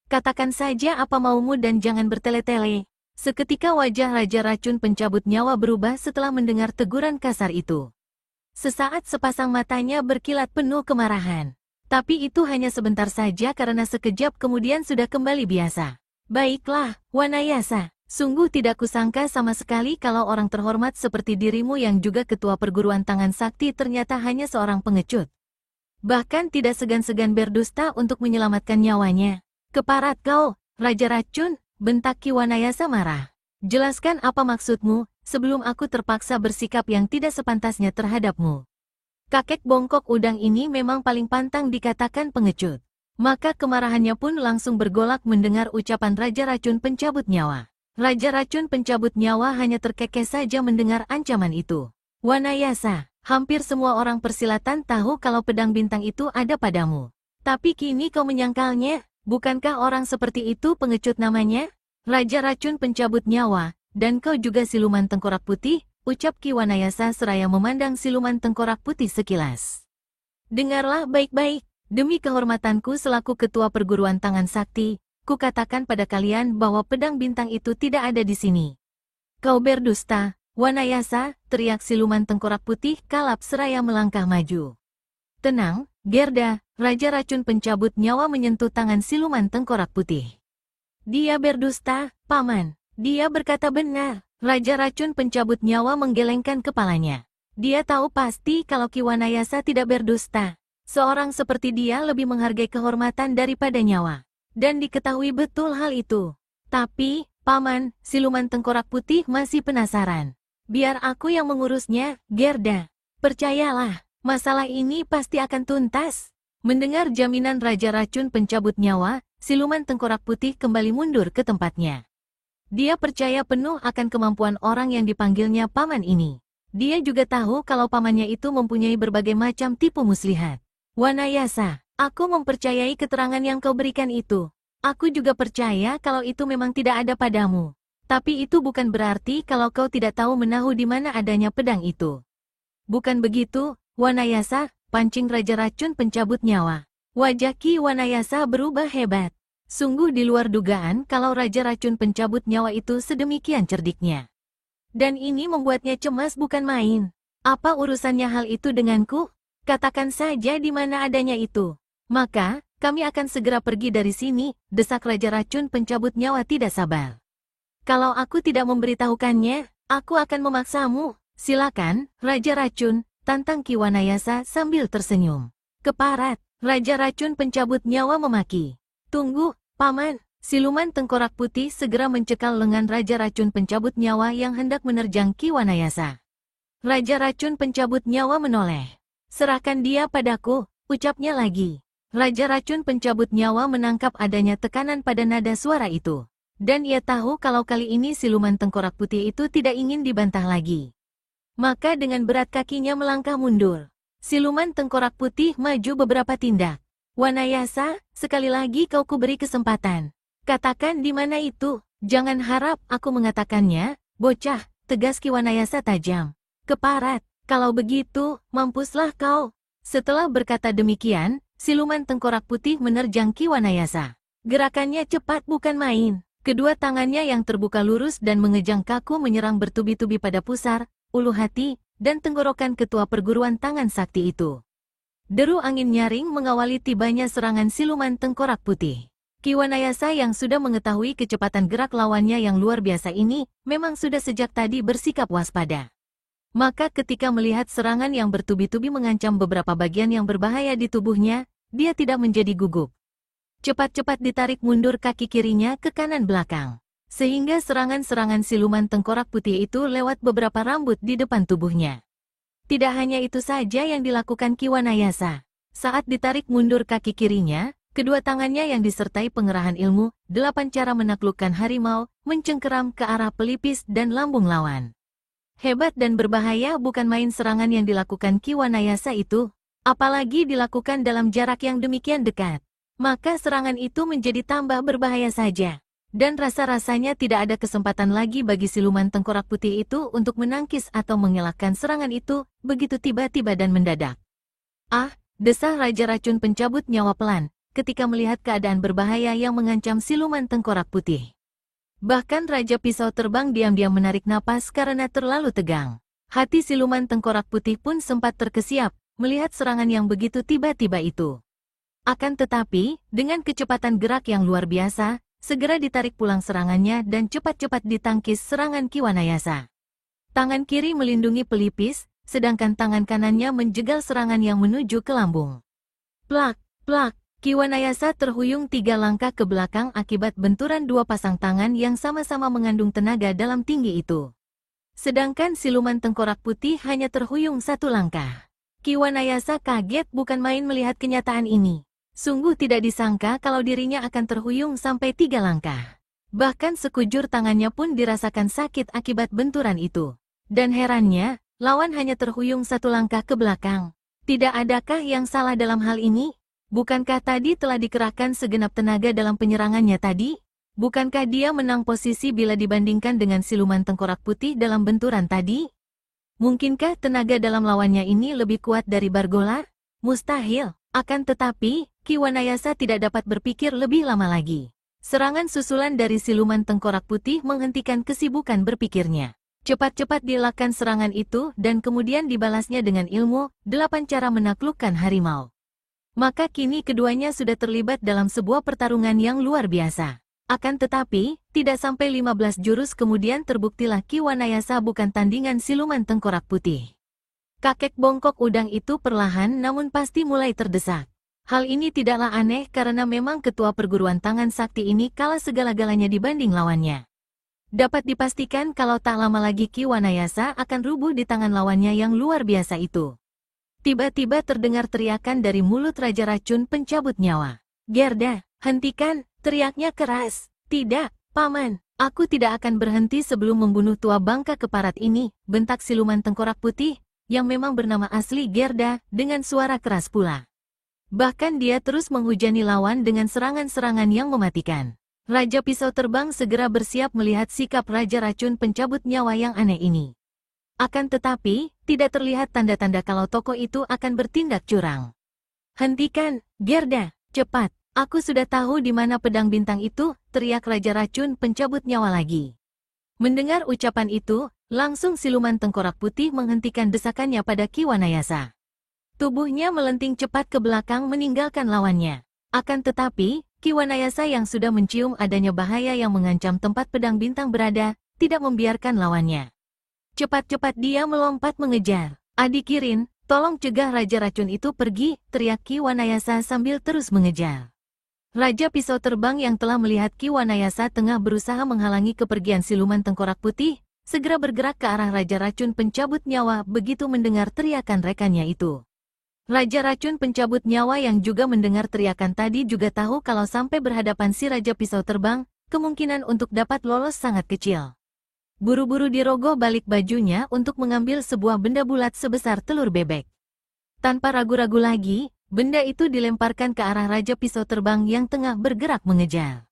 Katakan saja apa maumu dan jangan bertele-tele. Seketika wajah Raja Racun pencabut nyawa berubah setelah mendengar teguran kasar itu. Sesaat sepasang matanya berkilat penuh kemarahan. Tapi itu hanya sebentar saja karena sekejap kemudian sudah kembali biasa. Baiklah, Wanayasa. Sungguh tidak kusangka sama sekali kalau orang terhormat seperti dirimu yang juga ketua perguruan tangan sakti ternyata hanya seorang pengecut. Bahkan tidak segan-segan berdusta untuk menyelamatkan nyawanya. Keparat kau, Raja Racun, bentak Ki Wanayasa marah. Jelaskan apa maksudmu, sebelum aku terpaksa bersikap yang tidak sepantasnya terhadapmu. Kakek bongkok udang ini memang paling pantang dikatakan pengecut. Maka kemarahannya pun langsung bergolak mendengar ucapan Raja Racun pencabut nyawa. Raja Racun pencabut nyawa hanya terkekeh saja mendengar ancaman itu. Wanayasa, hampir semua orang persilatan tahu kalau pedang bintang itu ada padamu. Tapi kini kau menyangkalnya, bukankah orang seperti itu pengecut namanya? Raja Racun pencabut nyawa, dan kau juga siluman tengkorak putih, ucap Ki Wanayasa seraya memandang siluman tengkorak putih sekilas. Dengarlah baik-baik, demi kehormatanku selaku ketua perguruan tangan sakti, kukatakan pada kalian bahwa pedang bintang itu tidak ada di sini. Kau berdusta, Wanayasa, teriak siluman tengkorak putih kalap seraya melangkah maju. Tenang, Gerda, Raja Racun pencabut nyawa menyentuh tangan siluman tengkorak putih. Dia berdusta, Paman. Dia berkata benar. Raja Racun pencabut nyawa menggelengkan kepalanya. Dia tahu pasti kalau Ki Wanayasa tidak berdusta. Seorang seperti dia lebih menghargai kehormatan daripada nyawa. Dan diketahui betul hal itu. Tapi, Paman, siluman tengkorak putih masih penasaran. Biar aku yang mengurusnya, Gerda. Percayalah, masalah ini pasti akan tuntas. Mendengar jaminan Raja Racun pencabut nyawa, siluman tengkorak putih kembali mundur ke tempatnya. Dia percaya penuh akan kemampuan orang yang dipanggilnya Paman ini. Dia juga tahu kalau pamannya itu mempunyai berbagai macam tipu muslihat. Wanayasa, aku mempercayai keterangan yang kau berikan itu. Aku juga percaya kalau itu memang tidak ada padamu. Tapi itu bukan berarti kalau kau tidak tahu menahu di mana adanya pedang itu. Bukan begitu, Wanayasa, pancing Raja Racun pencabut nyawa. Wajah Ki Wanayasa berubah hebat. Sungguh di luar dugaan kalau Raja Racun pencabut nyawa itu sedemikian cerdiknya. Dan ini membuatnya cemas bukan main. Apa urusannya hal itu denganku? Katakan saja di mana adanya itu. Maka, kami akan segera pergi dari sini, desak Raja Racun pencabut nyawa tidak sabar. Kalau aku tidak memberitahukannya, aku akan memaksamu. Silakan, Raja Racun, tantang Ki Wanayasa sambil tersenyum. Keparat, Raja Racun pencabut nyawa memaki. Tunggu, Paman. Siluman tengkorak putih segera mencekal lengan Raja Racun pencabut nyawa yang hendak menerjang Ki Wanayasa. Raja Racun pencabut nyawa menoleh. Serahkan dia padaku, ucapnya lagi. Raja Racun Pencabut Nyawa menangkap adanya tekanan pada nada suara itu. Dan ia tahu kalau kali ini siluman tengkorak putih itu tidak ingin dibantah lagi. Maka dengan berat kakinya melangkah mundur. Siluman tengkorak putih maju beberapa tindak. Wanayasa, sekali lagi kau kuberi kesempatan. Katakan di mana itu, jangan harap aku mengatakannya, bocah, tegas Ki Wanayasa tajam. Keparat, kalau begitu, mampuslah kau. Setelah berkata demikian, siluman tengkorak putih menerjang Ki Wanayasa. Gerakannya cepat bukan main. Kedua tangannya yang terbuka lurus dan mengejang kaku menyerang bertubi-tubi pada pusar, ulu hati, dan tenggorokan ketua perguruan tangan sakti itu. Deru angin nyaring mengawali tibanya serangan siluman tengkorak putih. Ki Wanayasa yang sudah mengetahui kecepatan gerak lawannya yang luar biasa ini, memang sudah sejak tadi bersikap waspada. Maka ketika melihat serangan yang bertubi-tubi mengancam beberapa bagian yang berbahaya di tubuhnya, dia tidak menjadi gugup. Cepat-cepat ditarik mundur kaki kirinya ke kanan belakang. Sehingga serangan-serangan siluman tengkorak putih itu lewat beberapa rambut di depan tubuhnya. Tidak hanya itu saja yang dilakukan Ki Wanayasa. Saat ditarik mundur kaki kirinya, kedua tangannya yang disertai pengerahan ilmu, 8 cara menaklukkan harimau, mencengkeram ke arah pelipis dan lambung lawan. Hebat dan berbahaya bukan main serangan yang dilakukan Ki Wanayasa itu, apalagi dilakukan dalam jarak yang demikian dekat. Maka serangan itu menjadi tambah berbahaya saja. Dan rasa-rasanya tidak ada kesempatan lagi bagi siluman tengkorak putih itu untuk menangkis atau mengelakkan serangan itu, begitu tiba-tiba dan mendadak. Ah, desah Raja Racun Pencabut Nyawa pelan, ketika melihat keadaan berbahaya yang mengancam siluman tengkorak putih. Bahkan Raja Pisau Terbang diam-diam menarik napas karena terlalu tegang. Hati siluman tengkorak putih pun sempat terkesiap, melihat serangan yang begitu tiba-tiba itu. Akan tetapi, dengan kecepatan gerak yang luar biasa, segera ditarik pulang serangannya dan cepat-cepat ditangkis serangan Ki Wanayasa. Tangan kiri melindungi pelipis, sedangkan tangan kanannya menjegal serangan yang menuju ke lambung. Plak, plak, Ki Wanayasa terhuyung 3 langkah ke belakang akibat benturan 2 pasang tangan yang sama-sama mengandung tenaga dalam tinggi itu. Sedangkan siluman tengkorak putih hanya terhuyung 1 langkah. Ki Wanayasa kaget bukan main melihat kenyataan ini. Sungguh tidak disangka kalau dirinya akan terhuyung sampai 3 langkah. Bahkan sekujur tangannya pun dirasakan sakit akibat benturan itu. Dan herannya, lawan hanya terhuyung 1 langkah ke belakang. Tidak adakah yang salah dalam hal ini? Bukankah tadi telah dikerahkan segenap tenaga dalam penyerangannya tadi? Bukankah dia menang posisi bila dibandingkan dengan siluman tengkorak putih dalam benturan tadi? Mungkinkah tenaga dalam lawannya ini lebih kuat dari Bargola? Mustahil. Akan tetapi, Ki Wanayasa tidak dapat berpikir lebih lama lagi. Serangan susulan dari siluman tengkorak putih menghentikan kesibukan berpikirnya. Cepat-cepat dielakkan serangan itu dan kemudian dibalasnya dengan ilmu 8 cara menaklukkan harimau. Maka kini keduanya sudah terlibat dalam sebuah pertarungan yang luar biasa. Akan tetapi, tidak sampai 15 jurus kemudian terbuktilah Ki Wanayasa bukan tandingan siluman tengkorak putih. Kakek bongkok udang itu perlahan namun pasti mulai terdesak. Hal ini tidaklah aneh karena memang ketua perguruan tangan sakti ini kalah segala-galanya dibanding lawannya. Dapat dipastikan kalau tak lama lagi Ki Wanayasa akan rubuh di tangan lawannya yang luar biasa itu. Tiba-tiba terdengar teriakan dari mulut Raja Racun Pencabut Nyawa. "Gerda, hentikan!" teriaknya keras. "Tidak, Paman, aku tidak akan berhenti sebelum membunuh tua bangka keparat ini," bentak siluman tengkorak putih, yang memang bernama asli Gerda, dengan suara keras pula. Bahkan dia terus menghujani lawan dengan serangan-serangan yang mematikan. Raja Pisau Terbang segera bersiap melihat sikap Raja Racun Pencabut Nyawa yang aneh ini. Akan tetapi, tidak terlihat tanda-tanda kalau tokoh itu akan bertindak curang. "Hentikan, Gerda, cepat, aku sudah tahu di mana pedang bintang itu," teriak Raja Racun Pencabut Nyawa lagi. Mendengar ucapan itu, langsung siluman tengkorak putih menghentikan desakannya pada Ki Wanayasa. Tubuhnya melenting cepat ke belakang meninggalkan lawannya. Akan tetapi, Ki Wanayasa yang sudah mencium adanya bahaya yang mengancam tempat pedang bintang berada, tidak membiarkan lawannya. Cepat-cepat dia melompat mengejar. "Adik Kirin, tolong cegah Raja Racun itu pergi," teriak Ki Wanayasa sambil terus mengejar. Raja Pisau Terbang yang telah melihat Ki Wanayasa tengah berusaha menghalangi kepergian siluman tengkorak putih, segera bergerak ke arah Raja Racun Pencabut Nyawa begitu mendengar teriakan rekannya itu. Raja Racun Pencabut Nyawa yang juga mendengar teriakan tadi juga tahu kalau sampai berhadapan si Raja Pisau Terbang, kemungkinan untuk dapat lolos sangat kecil. Buru-buru dirogoh balik bajunya untuk mengambil sebuah benda bulat sebesar telur bebek. Tanpa ragu-ragu lagi, benda itu dilemparkan ke arah Raja Pisau Terbang yang tengah bergerak mengejar.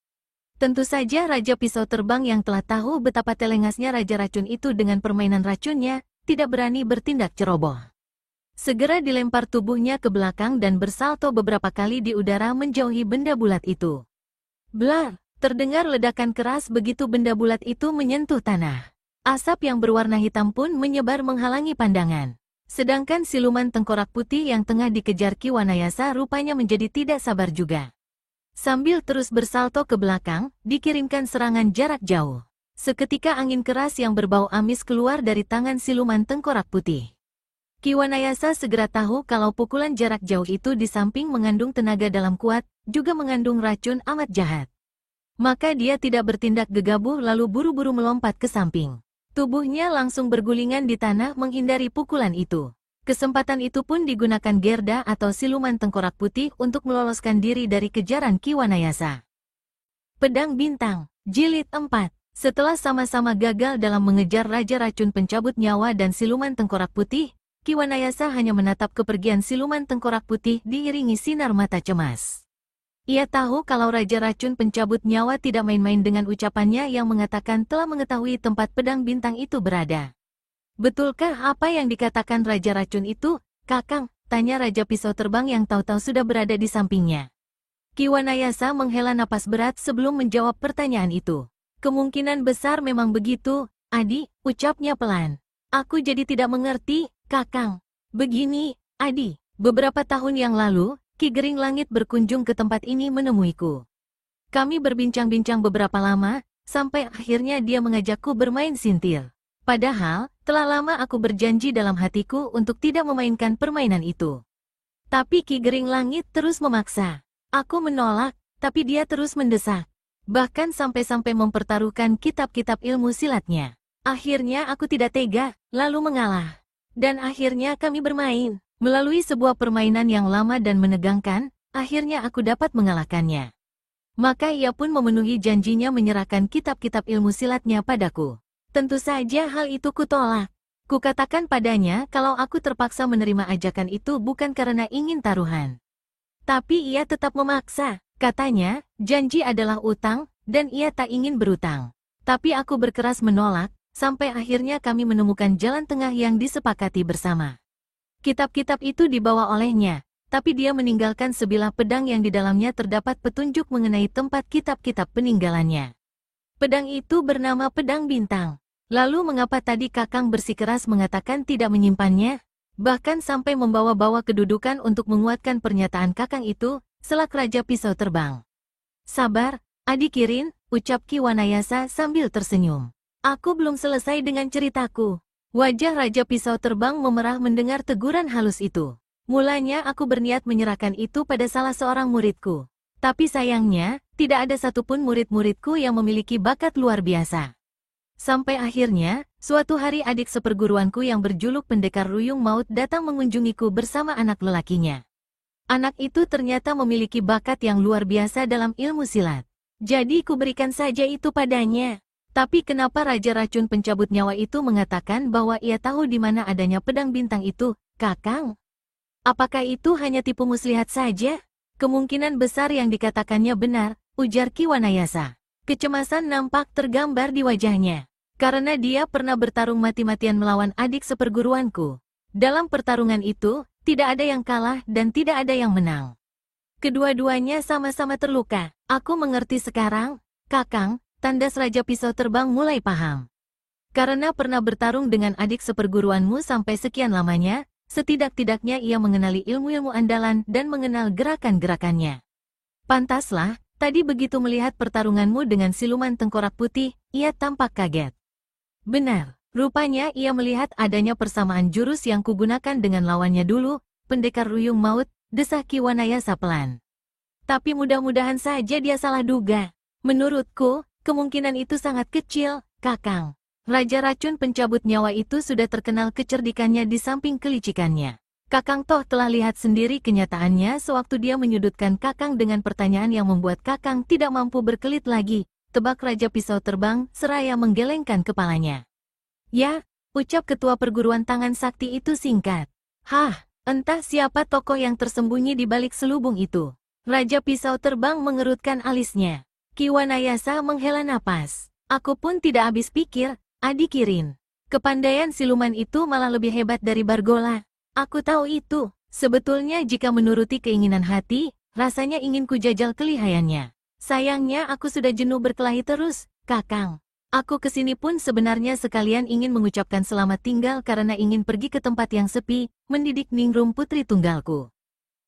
Tentu saja Raja Pisau Terbang yang telah tahu betapa telengasnya Raja Racun itu dengan permainan racunnya, tidak berani bertindak ceroboh. Segera dilempar tubuhnya ke belakang dan bersalto beberapa kali di udara menjauhi benda bulat itu. Blar, terdengar ledakan keras begitu benda bulat itu menyentuh tanah. Asap yang berwarna hitam pun menyebar menghalangi pandangan. Sedangkan siluman tengkorak putih yang tengah dikejar Ki Wanayasa rupanya menjadi tidak sabar juga. Sambil terus bersalto ke belakang, dikirimkan serangan jarak jauh. Seketika angin keras yang berbau amis keluar dari tangan siluman tengkorak putih. Ki Wanayasa segera tahu kalau pukulan jarak jauh itu di samping mengandung tenaga dalam kuat, juga mengandung racun amat jahat. Maka dia tidak bertindak gegabah lalu buru-buru melompat ke samping. Tubuhnya langsung bergulingan di tanah menghindari pukulan itu. Kesempatan itu pun digunakan Gerda atau siluman tengkorak putih untuk meloloskan diri dari kejaran Ki Wanayasa. Pedang Bintang, Jilid 4. Setelah sama-sama gagal dalam mengejar Raja Racun Pencabut Nyawa dan siluman tengkorak putih, Ki Wanayasa hanya menatap kepergian siluman tengkorak putih diiringi sinar mata cemas. Ia tahu kalau Raja Racun Pencabut Nyawa tidak main-main dengan ucapannya yang mengatakan telah mengetahui tempat pedang bintang itu berada. Betulkah apa yang dikatakan Raja Racun itu, Kakang? Tanya Raja Pisau Terbang yang tahu-tahu sudah berada di sampingnya. Ki Wanayasa menghela napas berat sebelum menjawab pertanyaan itu. Kemungkinan besar memang begitu, Adi, ucapnya pelan. Aku jadi tidak mengerti, Kakang. Begini, Adi, beberapa tahun yang lalu, Ki Gering Langit berkunjung ke tempat ini menemuiku. Kami berbincang-bincang beberapa lama, sampai akhirnya dia mengajakku bermain sintil. Padahal, telah lama aku berjanji dalam hatiku untuk tidak memainkan permainan itu. Tapi Ki Gering Langit terus memaksa. Aku menolak, tapi dia terus mendesak. Bahkan sampai-sampai mempertaruhkan kitab-kitab ilmu silatnya. Akhirnya aku tidak tega, lalu mengalah. Dan akhirnya kami bermain. Melalui sebuah permainan yang lama dan menegangkan, akhirnya aku dapat mengalahkannya. Maka ia pun memenuhi janjinya menyerahkan kitab-kitab ilmu silatnya padaku. Tentu saja hal itu kutolak. Kukatakan padanya kalau aku terpaksa menerima ajakan itu bukan karena ingin taruhan. Tapi ia tetap memaksa. Katanya, janji adalah utang, dan ia tak ingin berutang. Tapi aku berkeras menolak. Sampai akhirnya kami menemukan jalan tengah yang disepakati bersama. Kitab-kitab itu dibawa olehnya, tapi dia meninggalkan sebilah pedang yang di dalamnya terdapat petunjuk mengenai tempat kitab-kitab peninggalannya. Pedang itu bernama Pedang Bintang. Lalu mengapa tadi Kakang bersikeras mengatakan tidak menyimpannya? Bahkan sampai membawa-bawa kedudukan untuk menguatkan pernyataan Kakang itu, selak Raja Pisau Terbang. Sabar, Adi Kirin, ucap Ki Wanayasa sambil tersenyum. Aku belum selesai dengan ceritaku. Wajah Raja Pisau Terbang memerah mendengar teguran halus itu. Mulanya aku berniat menyerahkan itu pada salah seorang muridku. Tapi sayangnya, tidak ada satupun murid-muridku yang memiliki bakat luar biasa. Sampai akhirnya, suatu hari adik seperguruanku yang berjuluk Pendekar Ruyung Maut datang mengunjungiku bersama anak lelakinya. Anak itu ternyata memiliki bakat yang luar biasa dalam ilmu silat. Jadi kuberikan saja itu padanya. Tapi kenapa Raja Racun Pencabut Nyawa itu mengatakan bahwa ia tahu di mana adanya pedang bintang itu, Kakang? Apakah itu hanya tipu muslihat saja? Kemungkinan besar yang dikatakannya benar, ujar Ki Wanayasa. Kecemasan nampak tergambar di wajahnya. Karena dia pernah bertarung mati-matian melawan adik seperguruanku. Dalam pertarungan itu, tidak ada yang kalah dan tidak ada yang menang. Kedua-duanya sama-sama terluka. Aku mengerti sekarang, Kakang. Tandas Raja Pisau Terbang mulai paham. Karena pernah bertarung dengan adik seperguruanmu sampai sekian lamanya, setidak-tidaknya ia mengenali ilmu-ilmu andalan dan mengenal gerakan-gerakannya. Pantaslah, tadi begitu melihat pertarunganmu dengan siluman tengkorak putih, ia tampak kaget. Benar, rupanya ia melihat adanya persamaan jurus yang kugunakan dengan lawannya dulu, Pendekar Ruyung Maut, desak Ki Wanayasa pelan. Tapi mudah-mudahan saja dia salah duga. Menurutku, kemungkinan itu sangat kecil, Kakang. Raja Racun Pencabut Nyawa itu sudah terkenal kecerdikannya di samping kelicikannya. Kakang toh telah lihat sendiri kenyataannya sewaktu dia menyudutkan Kakang dengan pertanyaan yang membuat Kakang tidak mampu berkelit lagi, tebak Raja Pisau Terbang seraya menggelengkan kepalanya. Ya, ucap ketua perguruan tangan sakti itu singkat. Hah, entah siapa tokoh yang tersembunyi di balik selubung itu. Raja Pisau Terbang mengerutkan alisnya. Ki Wanayasa menghela napas. Aku pun tidak habis pikir, Adik Kirin. Kepandaian siluman itu malah lebih hebat dari Bargola. Aku tahu itu. Sebetulnya jika menuruti keinginan hati, rasanya ingin kujajal kelihayannya. Sayangnya aku sudah jenuh berkelahi terus, Kakang. Aku kesini pun sebenarnya sekalian ingin mengucapkan selamat tinggal karena ingin pergi ke tempat yang sepi, mendidik Ningrum putri tunggalku.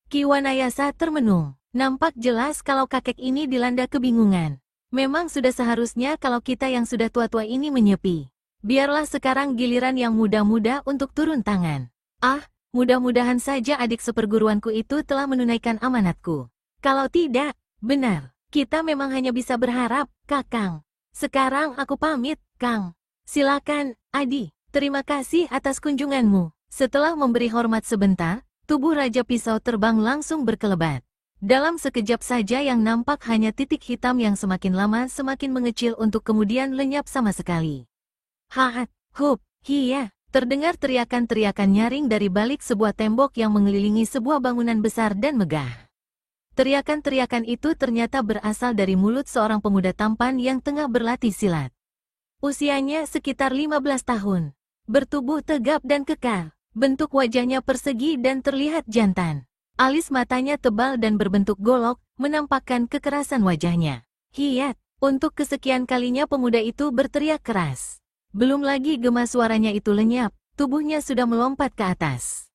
Ki Wanayasa termenung. Nampak jelas kalau kakek ini dilanda kebingungan. Memang sudah seharusnya kalau kita yang sudah tua-tua ini menyepi. Biarlah sekarang giliran yang muda-muda untuk turun tangan. Mudah-mudahan saja adik seperguruanku itu telah menunaikan amanatku. Kalau tidak, benar, kita memang hanya bisa berharap, Kakang. Sekarang aku pamit, Kang. Silakan, Adi. Terima kasih atas kunjunganmu. Setelah memberi hormat sebentar, tubuh Raja Pisau Terbang langsung berkelebat. Dalam sekejap saja yang nampak hanya titik hitam yang semakin lama semakin mengecil untuk kemudian lenyap sama sekali. Haat, hup, hiya. Terdengar teriakan-teriakan nyaring dari balik sebuah tembok yang mengelilingi sebuah bangunan besar dan megah. Teriakan-teriakan itu ternyata berasal dari mulut seorang pemuda tampan yang tengah berlatih silat. Usianya sekitar 15 tahun. Bertubuh tegap dan kekar. Bentuk wajahnya persegi dan terlihat jantan. Alis matanya tebal dan berbentuk golok, menampakkan kekerasan wajahnya. Hiat, untuk kesekian kalinya pemuda itu berteriak keras. Belum lagi gema suaranya itu lenyap, tubuhnya sudah melompat ke atas.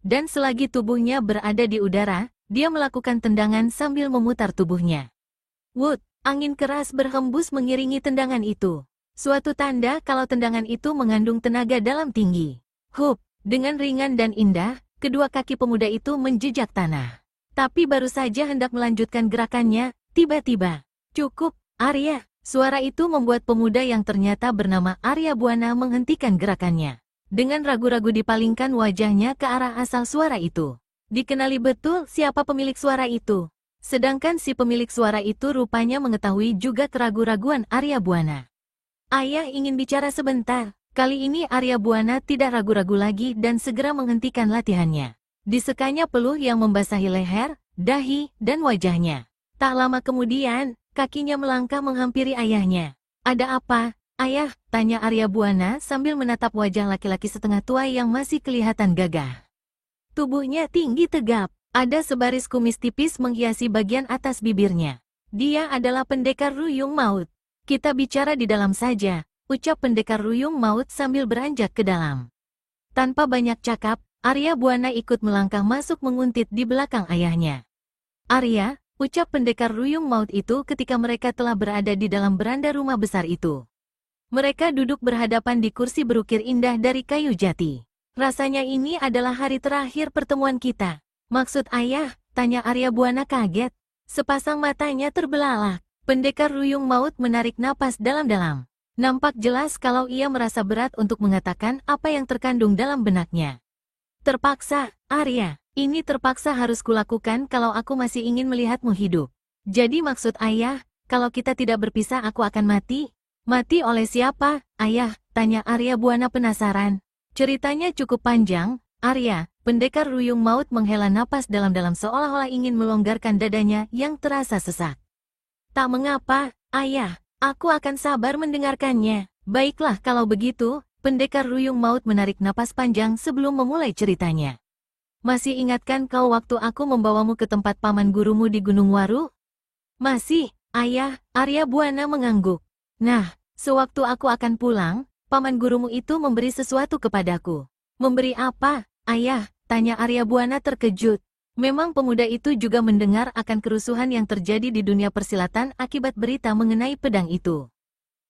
Dan selagi tubuhnya berada di udara, dia melakukan tendangan sambil memutar tubuhnya. Wut, angin keras berhembus mengiringi tendangan itu. Suatu tanda kalau tendangan itu mengandung tenaga dalam tinggi. Hup, dengan ringan dan indah, kedua kaki pemuda itu menjejak tanah. Tapi baru saja hendak melanjutkan gerakannya, tiba-tiba, cukup, Arya. Suara itu membuat pemuda yang ternyata bernama Arya Buana menghentikan gerakannya. Dengan ragu-ragu dipalingkan wajahnya ke arah asal suara itu. Dikenali betul siapa pemilik suara itu. Sedangkan si pemilik suara itu rupanya mengetahui juga keraguan-raguan Arya Buana. Ayah ingin bicara sebentar. Kali ini Arya Buana tidak ragu-ragu lagi dan segera menghentikan latihannya. Disekanya peluh yang membasahi leher, dahi, dan wajahnya. Tak lama kemudian, kakinya melangkah menghampiri ayahnya. Ada apa, ayah? Tanya Arya Buana sambil menatap wajah laki-laki setengah tua yang masih kelihatan gagah. Tubuhnya tinggi tegap, ada sebaris kumis tipis menghiasi bagian atas bibirnya. Dia adalah pendekar Ruyung Maut. Kita bicara di dalam saja, ucap pendekar Ruyung Maut sambil beranjak ke dalam. Tanpa banyak cakap, Arya Buana ikut melangkah masuk menguntit di belakang ayahnya. Arya, ucap pendekar Ruyung Maut itu ketika mereka telah berada di dalam beranda rumah besar itu. Mereka duduk berhadapan di kursi berukir indah dari kayu jati. Rasanya ini adalah hari terakhir pertemuan kita. Maksud ayah? Tanya Arya Buana kaget. Sepasang matanya terbelalak. Pendekar Ruyung Maut menarik napas dalam-dalam. Nampak jelas kalau ia merasa berat untuk mengatakan apa yang terkandung dalam benaknya. Terpaksa, Arya. Ini terpaksa harus kulakukan kalau aku masih ingin melihatmu hidup. Jadi maksud ayah, kalau kita tidak berpisah aku akan mati? Mati oleh siapa, ayah? Tanya Arya Buana penasaran. Ceritanya cukup panjang, Arya. Pendekar Ruyung Maut menghela napas dalam-dalam seolah-olah ingin melonggarkan dadanya yang terasa sesak. Tak mengapa, ayah. Aku akan sabar mendengarkannya. Baiklah kalau begitu, pendekar Ruyung Maut menarik napas panjang sebelum memulai ceritanya. Masih ingatkan kau waktu aku membawamu ke tempat paman gurumu di Gunung Waru? Masih, ayah, Arya Buana mengangguk. Nah, sewaktu aku akan pulang, paman gurumu itu memberi sesuatu kepadaku. Memberi apa, ayah? Tanya Arya Buana terkejut. Memang pemuda itu juga mendengar akan kerusuhan yang terjadi di dunia persilatan akibat berita mengenai pedang itu.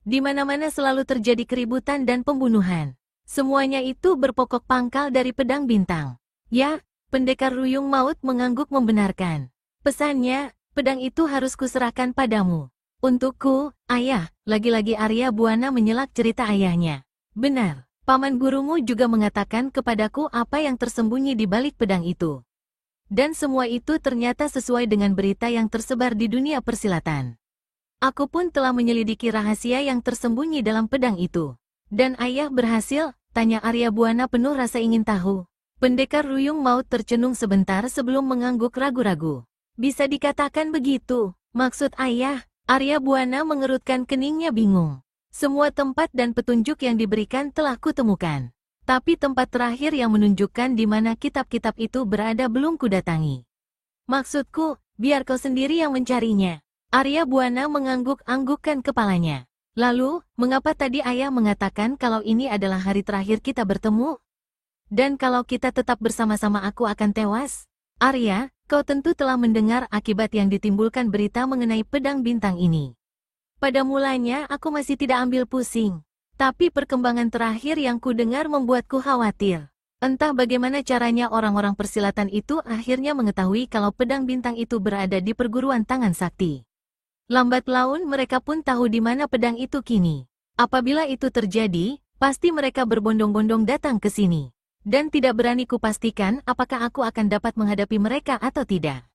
Di mana-mana selalu terjadi keributan dan pembunuhan. Semuanya itu berpokok pangkal dari pedang bintang. Ya, pendekar Ruyung Maut mengangguk membenarkan. Pesannya, pedang itu harus kuserahkan padamu. Untukku, ayah, lagi-lagi Arya Buana menyelak cerita ayahnya. Benar, Paman gurumu juga mengatakan kepadaku apa yang tersembunyi di balik pedang itu. Dan semua itu ternyata sesuai dengan berita yang tersebar di dunia persilatan. Aku pun telah menyelidiki rahasia yang tersembunyi dalam pedang itu. Dan ayah berhasil? Tanya Arya Buana penuh rasa ingin tahu. Pendekar Ruyung Maut tercenung sebentar sebelum mengangguk ragu-ragu. Bisa dikatakan begitu. Maksud ayah? Arya Buana mengerutkan keningnya bingung. Semua tempat dan petunjuk yang diberikan telah kutemukan. Tapi tempat terakhir yang menunjukkan di mana kitab-kitab itu berada belum kudatangi. Maksudku, biar kau sendiri yang mencarinya. Arya Buana mengangguk-anggukkan kepalanya. Lalu, mengapa tadi ayah mengatakan kalau ini adalah hari terakhir kita bertemu? Dan kalau kita tetap bersama-sama aku akan tewas? Arya, kau tentu telah mendengar akibat yang ditimbulkan berita mengenai pedang bintang ini. Pada mulanya aku masih tidak ambil pusing. Tapi perkembangan terakhir yang ku dengar membuatku khawatir. Entah bagaimana caranya orang-orang persilatan itu akhirnya mengetahui kalau pedang bintang itu berada di perguruan tangan sakti. Lambat laun mereka pun tahu di mana pedang itu kini. Apabila itu terjadi, pasti mereka berbondong-bondong datang ke sini. Dan tidak berani kupastikan apakah aku akan dapat menghadapi mereka atau tidak.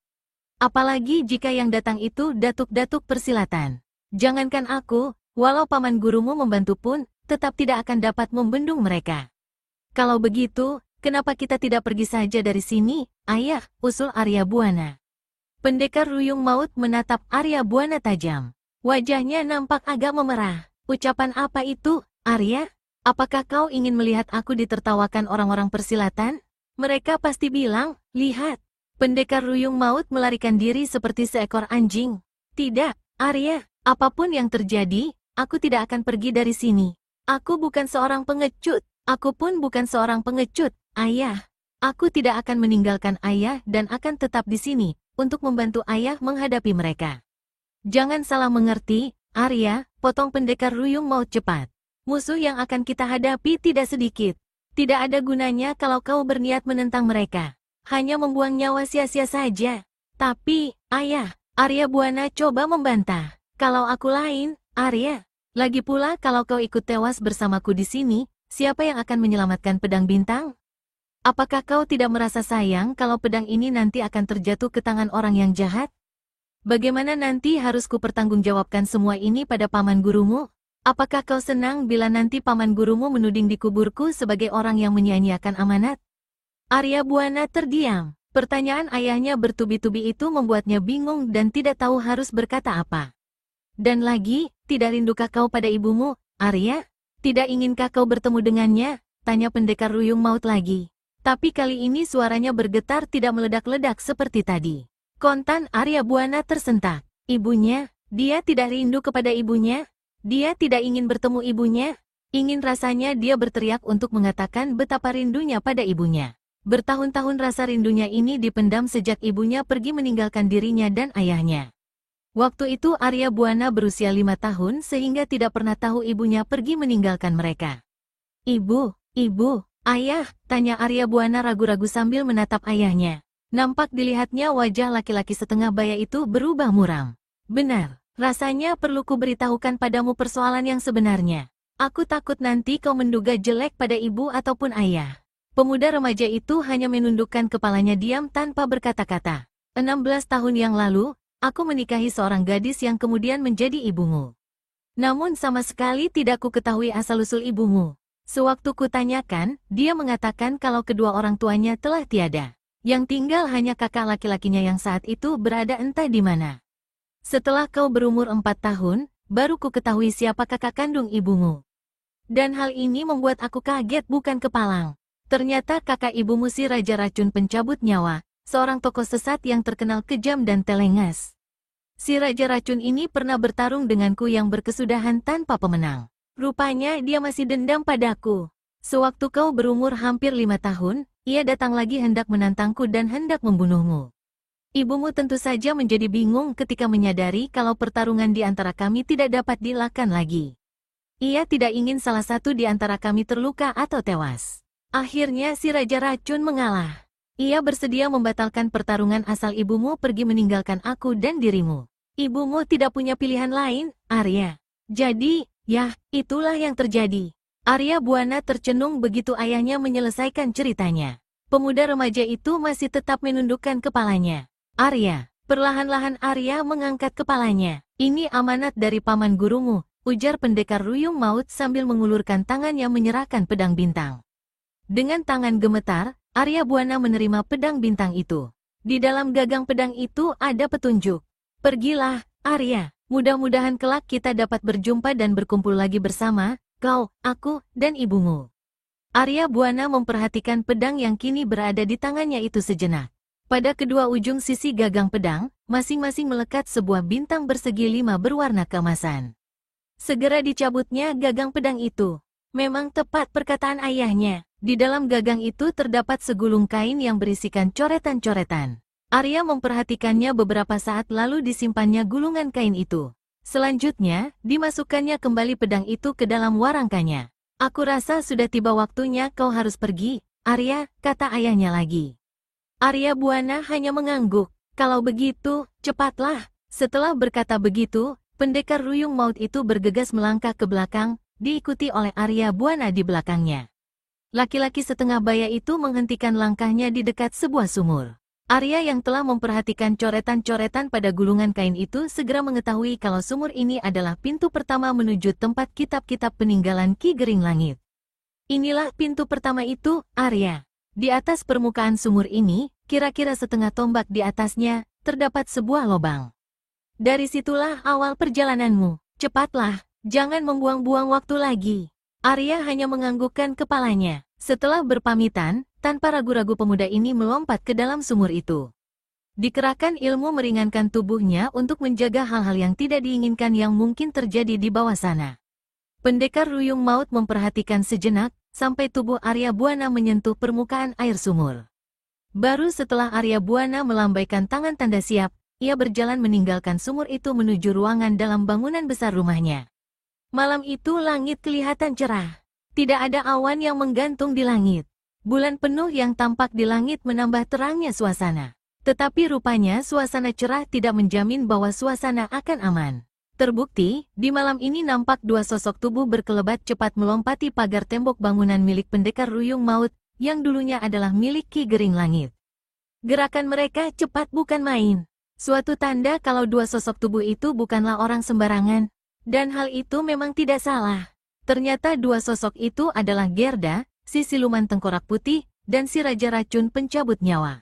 Apalagi jika yang datang itu datuk-datuk persilatan. Jangankan aku, walau paman gurumu membantu pun, tetap tidak akan dapat membendung mereka. Kalau begitu, kenapa kita tidak pergi saja dari sini, ayah? Usul Arya Buana. Pendekar Ruyung Maut menatap Arya Buana tajam. Wajahnya nampak agak memerah. Ucapan apa itu, Arya? Apakah kau ingin melihat aku ditertawakan orang-orang persilatan? Mereka pasti bilang, lihat. Pendekar Ruyung Maut melarikan diri seperti seekor anjing. Tidak, Arya. Apapun yang terjadi, aku tidak akan pergi dari sini. Aku bukan seorang pengecut. Aku pun bukan seorang pengecut, ayah. Aku tidak akan meninggalkan ayah dan akan tetap di sini untuk membantu ayah menghadapi mereka. Jangan salah mengerti, Arya, potong pendekar Ruyung Maut cepat. Musuh yang akan kita hadapi tidak sedikit. Tidak ada gunanya kalau kau berniat menentang mereka. Hanya membuang nyawa sia-sia saja. Tapi, ayah, Arya Buana coba membantah. Kalau aku lain, Arya. Lagi pula kalau kau ikut tewas bersamaku di sini, siapa yang akan menyelamatkan pedang bintang? Apakah kau tidak merasa sayang kalau pedang ini nanti akan terjatuh ke tangan orang yang jahat? Bagaimana nanti harus kupertanggungjawabkan semua ini pada paman gurumu? Apakah kau senang bila nanti paman gurumu menuding di kuburku sebagai orang yang menyia-nyiakan amanat? Arya Buana terdiam. Pertanyaan ayahnya bertubi-tubi itu membuatnya bingung dan tidak tahu harus berkata apa. Dan lagi, tidak rindukah kau pada ibumu, Arya? Tidak inginkah kau bertemu dengannya? Tanya pendekar Ruyung Maut lagi. Tapi kali ini suaranya bergetar tidak meledak-ledak seperti tadi. Kontan Arya Buana tersentak. Ibunya? Dia tidak rindu kepada ibunya? Dia tidak ingin bertemu ibunya? Ingin rasanya dia berteriak untuk mengatakan betapa rindunya pada ibunya. Bertahun-tahun rasa rindunya ini dipendam sejak ibunya pergi meninggalkan dirinya dan ayahnya. Waktu itu Arya Buana berusia 5 tahun sehingga tidak pernah tahu ibunya pergi meninggalkan mereka. Ibu, ayah, tanya Arya Buana ragu-ragu sambil menatap ayahnya. Nampak dilihatnya wajah laki-laki setengah baya itu berubah muram. Benar, rasanya perlu kuberitahukan padamu persoalan yang sebenarnya. Aku takut nanti kau menduga jelek pada ibu ataupun ayah. Pemuda remaja itu hanya menundukkan kepalanya diam tanpa berkata-kata. 16 tahun yang lalu, aku menikahi seorang gadis yang kemudian menjadi ibumu. Namun sama sekali tidak ku ketahui asal-usul ibumu. Sewaktu kutanyakan, dia mengatakan kalau kedua orang tuanya telah tiada. Yang tinggal hanya kakak laki-lakinya yang saat itu berada entah di mana. Setelah kau berumur 4 tahun, baru ku ketahui siapa kakak kandung ibumu. Dan hal ini membuat aku kaget bukan kepalang. Ternyata kakak ibumu si Raja Racun Pencabut Nyawa, seorang tokoh sesat yang terkenal kejam dan telengas. Si Raja Racun ini pernah bertarung denganku yang berkesudahan tanpa pemenang. Rupanya dia masih dendam padaku. Sewaktu kau berumur hampir 5 tahun, ia datang lagi hendak menantangku dan hendak membunuhmu. Ibumu tentu saja menjadi bingung ketika menyadari kalau pertarungan di antara kami tidak dapat dilakukan lagi. Ia tidak ingin salah satu di antara kami terluka atau tewas. Akhirnya si Raja Racun mengalah. Ia bersedia membatalkan pertarungan asal ibumu pergi meninggalkan aku dan dirimu. Ibumu tidak punya pilihan lain, Arya. Jadi, ya, itulah yang terjadi. Arya Buana tercenung begitu ayahnya menyelesaikan ceritanya. Pemuda remaja itu masih tetap menundukkan kepalanya. Arya, perlahan-lahan Arya mengangkat kepalanya. Ini amanat dari paman gurumu, ujar pendekar Ruyung Maut sambil mengulurkan tangannya menyerahkan pedang bintang. Dengan tangan gemetar, Arya Buana menerima pedang bintang itu. Di dalam gagang pedang itu ada petunjuk. Pergilah, Arya. Mudah-mudahan kelak kita dapat berjumpa dan berkumpul lagi bersama, kau, aku, dan ibumu. Arya Buana memperhatikan pedang yang kini berada di tangannya itu sejenak. Pada kedua ujung sisi gagang pedang, masing-masing melekat sebuah bintang bersegi 5 berwarna keemasan. Segera dicabutnya gagang pedang itu. Memang tepat perkataan ayahnya. Di dalam gagang itu terdapat segulung kain yang berisikan coretan-coretan. Arya memperhatikannya beberapa saat lalu disimpannya gulungan kain itu. Selanjutnya, dimasukkannya kembali pedang itu ke dalam warangkanya. Aku rasa sudah tiba waktunya kau harus pergi, Arya, kata ayahnya lagi. Arya Buana hanya mengangguk. Kalau begitu, cepatlah. Setelah berkata begitu, pendekar Ruyung Maut itu bergegas melangkah ke belakang, diikuti oleh Arya Buana di belakangnya. Laki-laki setengah baya itu menghentikan langkahnya di dekat sebuah sumur. Arya yang telah memperhatikan coretan-coretan pada gulungan kain itu segera mengetahui kalau sumur ini adalah pintu pertama menuju tempat kitab-kitab peninggalan Ki Gering Langit. Inilah pintu pertama itu, Arya. Di atas permukaan sumur ini, kira-kira setengah tombak di atasnya, terdapat sebuah lubang. Dari situlah awal perjalananmu. Cepatlah, jangan membuang-buang waktu lagi. Arya hanya menganggukkan kepalanya. Setelah berpamitan, tanpa ragu-ragu pemuda ini melompat ke dalam sumur itu. Dikerahkan ilmu meringankan tubuhnya untuk menjaga hal-hal yang tidak diinginkan yang mungkin terjadi di bawah sana. Pendekar Ruyung Maut memperhatikan sejenak, sampai tubuh Arya Buana menyentuh permukaan air sumur. Baru setelah Arya Buana melambaikan tangan tanda siap, ia berjalan meninggalkan sumur itu menuju ruangan dalam bangunan besar rumahnya. Malam itu langit kelihatan cerah. Tidak ada awan yang menggantung di langit. Bulan penuh yang tampak di langit menambah terangnya suasana. Tetapi rupanya suasana cerah tidak menjamin bahwa suasana akan aman. Terbukti, di malam ini nampak dua sosok tubuh berkelebat cepat melompati pagar tembok bangunan milik pendekar Ruyung Maut, yang dulunya adalah milik Ki Gering Langit. Gerakan mereka cepat bukan main. Suatu tanda kalau dua sosok tubuh itu bukanlah orang sembarangan. Dan hal itu memang tidak salah. Ternyata dua sosok itu adalah Gerda, si siluman tengkorak putih, dan si Raja Racun Pencabut Nyawa.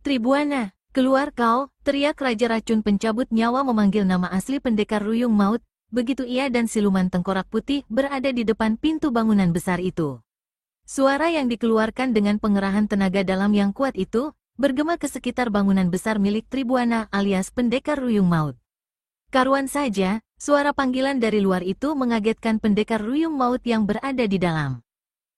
Tribuana, keluar kau, teriak Raja Racun Pencabut Nyawa memanggil nama asli pendekar Ruyung Maut, begitu ia dan siluman tengkorak putih berada di depan pintu bangunan besar itu. Suara yang dikeluarkan dengan pengerahan tenaga dalam yang kuat itu, bergema ke sekitar bangunan besar milik Tribuana alias pendekar Ruyung Maut. Karuan saja, suara panggilan dari luar itu mengagetkan pendekar Ruyung Maut yang berada di dalam.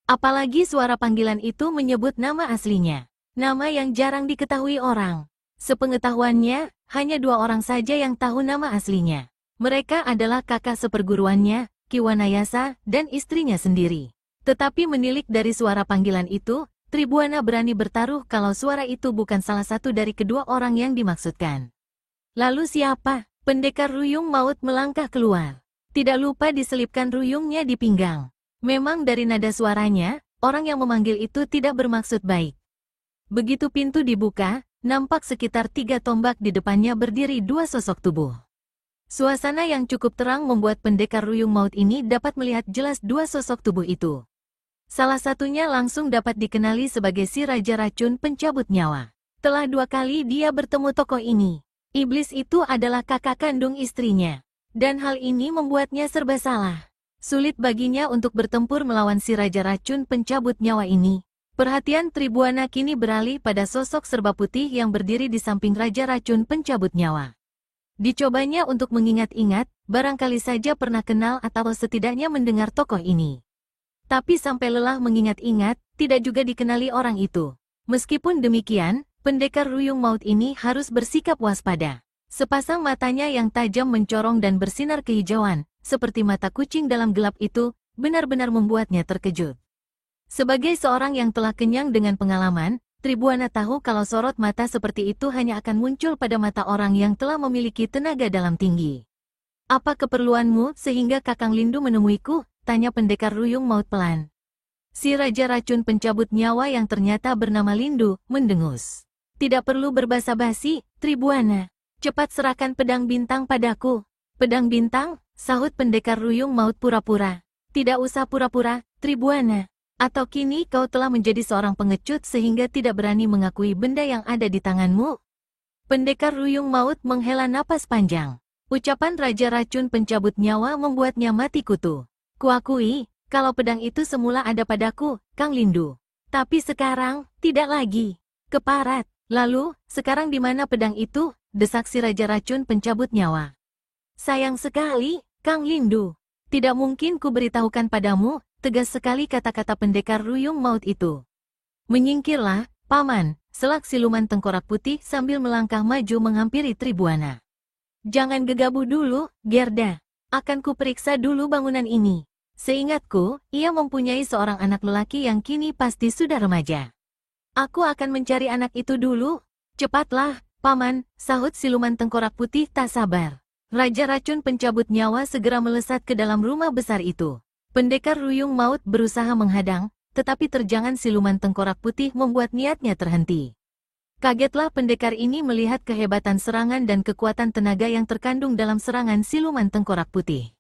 Apalagi suara panggilan itu menyebut nama aslinya. Nama yang jarang diketahui orang. Sepengetahuannya, hanya 2 orang saja yang tahu nama aslinya. Mereka adalah kakak seperguruannya, Ki Wanayasa, dan istrinya sendiri. Tetapi menilik dari suara panggilan itu, Tribuana berani bertaruh kalau suara itu bukan salah satu dari kedua orang yang dimaksudkan. Lalu siapa? Pendekar Ruyung Maut melangkah keluar. Tidak lupa diselipkan ruyungnya di pinggang. Memang dari nada suaranya, orang yang memanggil itu tidak bermaksud baik. Begitu pintu dibuka, nampak sekitar 3 tombak di depannya berdiri 2 sosok tubuh. Suasana yang cukup terang membuat pendekar Ruyung Maut ini dapat melihat jelas 2 sosok tubuh itu. Salah satunya langsung dapat dikenali sebagai si Raja Racun Pencabut Nyawa. Telah 2 kali dia bertemu tokoh ini. Iblis itu adalah kakak kandung istrinya. Dan hal ini membuatnya serba salah. Sulit baginya untuk bertempur melawan si Raja Racun Pencabut Nyawa ini. Perhatian Tribuana kini beralih pada sosok serba putih yang berdiri di samping Raja Racun Pencabut Nyawa. Dicobanya untuk mengingat-ingat, barangkali saja pernah kenal atau setidaknya mendengar tokoh ini. Tapi sampai lelah mengingat-ingat, tidak juga dikenali orang itu. Meskipun demikian, pendekar Ruyung Maut ini harus bersikap waspada. Sepasang matanya yang tajam mencorong dan bersinar kehijauan, seperti mata kucing dalam gelap itu, benar-benar membuatnya terkejut. Sebagai seorang yang telah kenyang dengan pengalaman, Tribuana tahu kalau sorot mata seperti itu hanya akan muncul pada mata orang yang telah memiliki tenaga dalam tinggi. Apa keperluanmu sehingga Kakang Lindu menemuiku? Tanya pendekar ruyung maut pelan. Si Raja Racun Pencabut Nyawa yang ternyata bernama Lindu, mendengus. Tidak perlu berbasa-basi, Tribuana. Cepat serahkan pedang bintang padaku. Pedang bintang? Sahut pendekar ruyung maut pura-pura. Tidak usah pura-pura, Tribuana. Atau kini kau telah menjadi seorang pengecut sehingga tidak berani mengakui benda yang ada di tanganmu? Pendekar ruyung maut menghela napas panjang. Ucapan Raja Racun Pencabut Nyawa membuatnya mati kutu. Kuakui, kalau pedang itu semula ada padaku, Kang Lindu. Tapi sekarang, tidak lagi. Keparat. Lalu, sekarang di mana pedang itu? Desak si Raja Racun Pencabut Nyawa. Sayang sekali, Kang Lindu. Tidak mungkin ku beritahukan padamu, tegas sekali kata-kata pendekar ruyung maut itu. Menyingkirlah, Paman, selak siluman tengkorak putih sambil melangkah maju menghampiri Tribuana. Jangan gegabah dulu, Gerda. Akan ku periksa dulu bangunan ini. Seingatku, ia mempunyai seorang anak lelaki yang kini pasti sudah remaja. Aku akan mencari anak itu dulu. Cepatlah, Paman, sahut siluman tengkorak putih tak sabar. Raja Racun Pencabut Nyawa segera melesat ke dalam rumah besar itu. Pendekar ruyung maut berusaha menghadang, tetapi terjangan siluman tengkorak putih membuat niatnya terhenti. Kagetlah pendekar ini melihat kehebatan serangan dan kekuatan tenaga yang terkandung dalam serangan siluman tengkorak putih.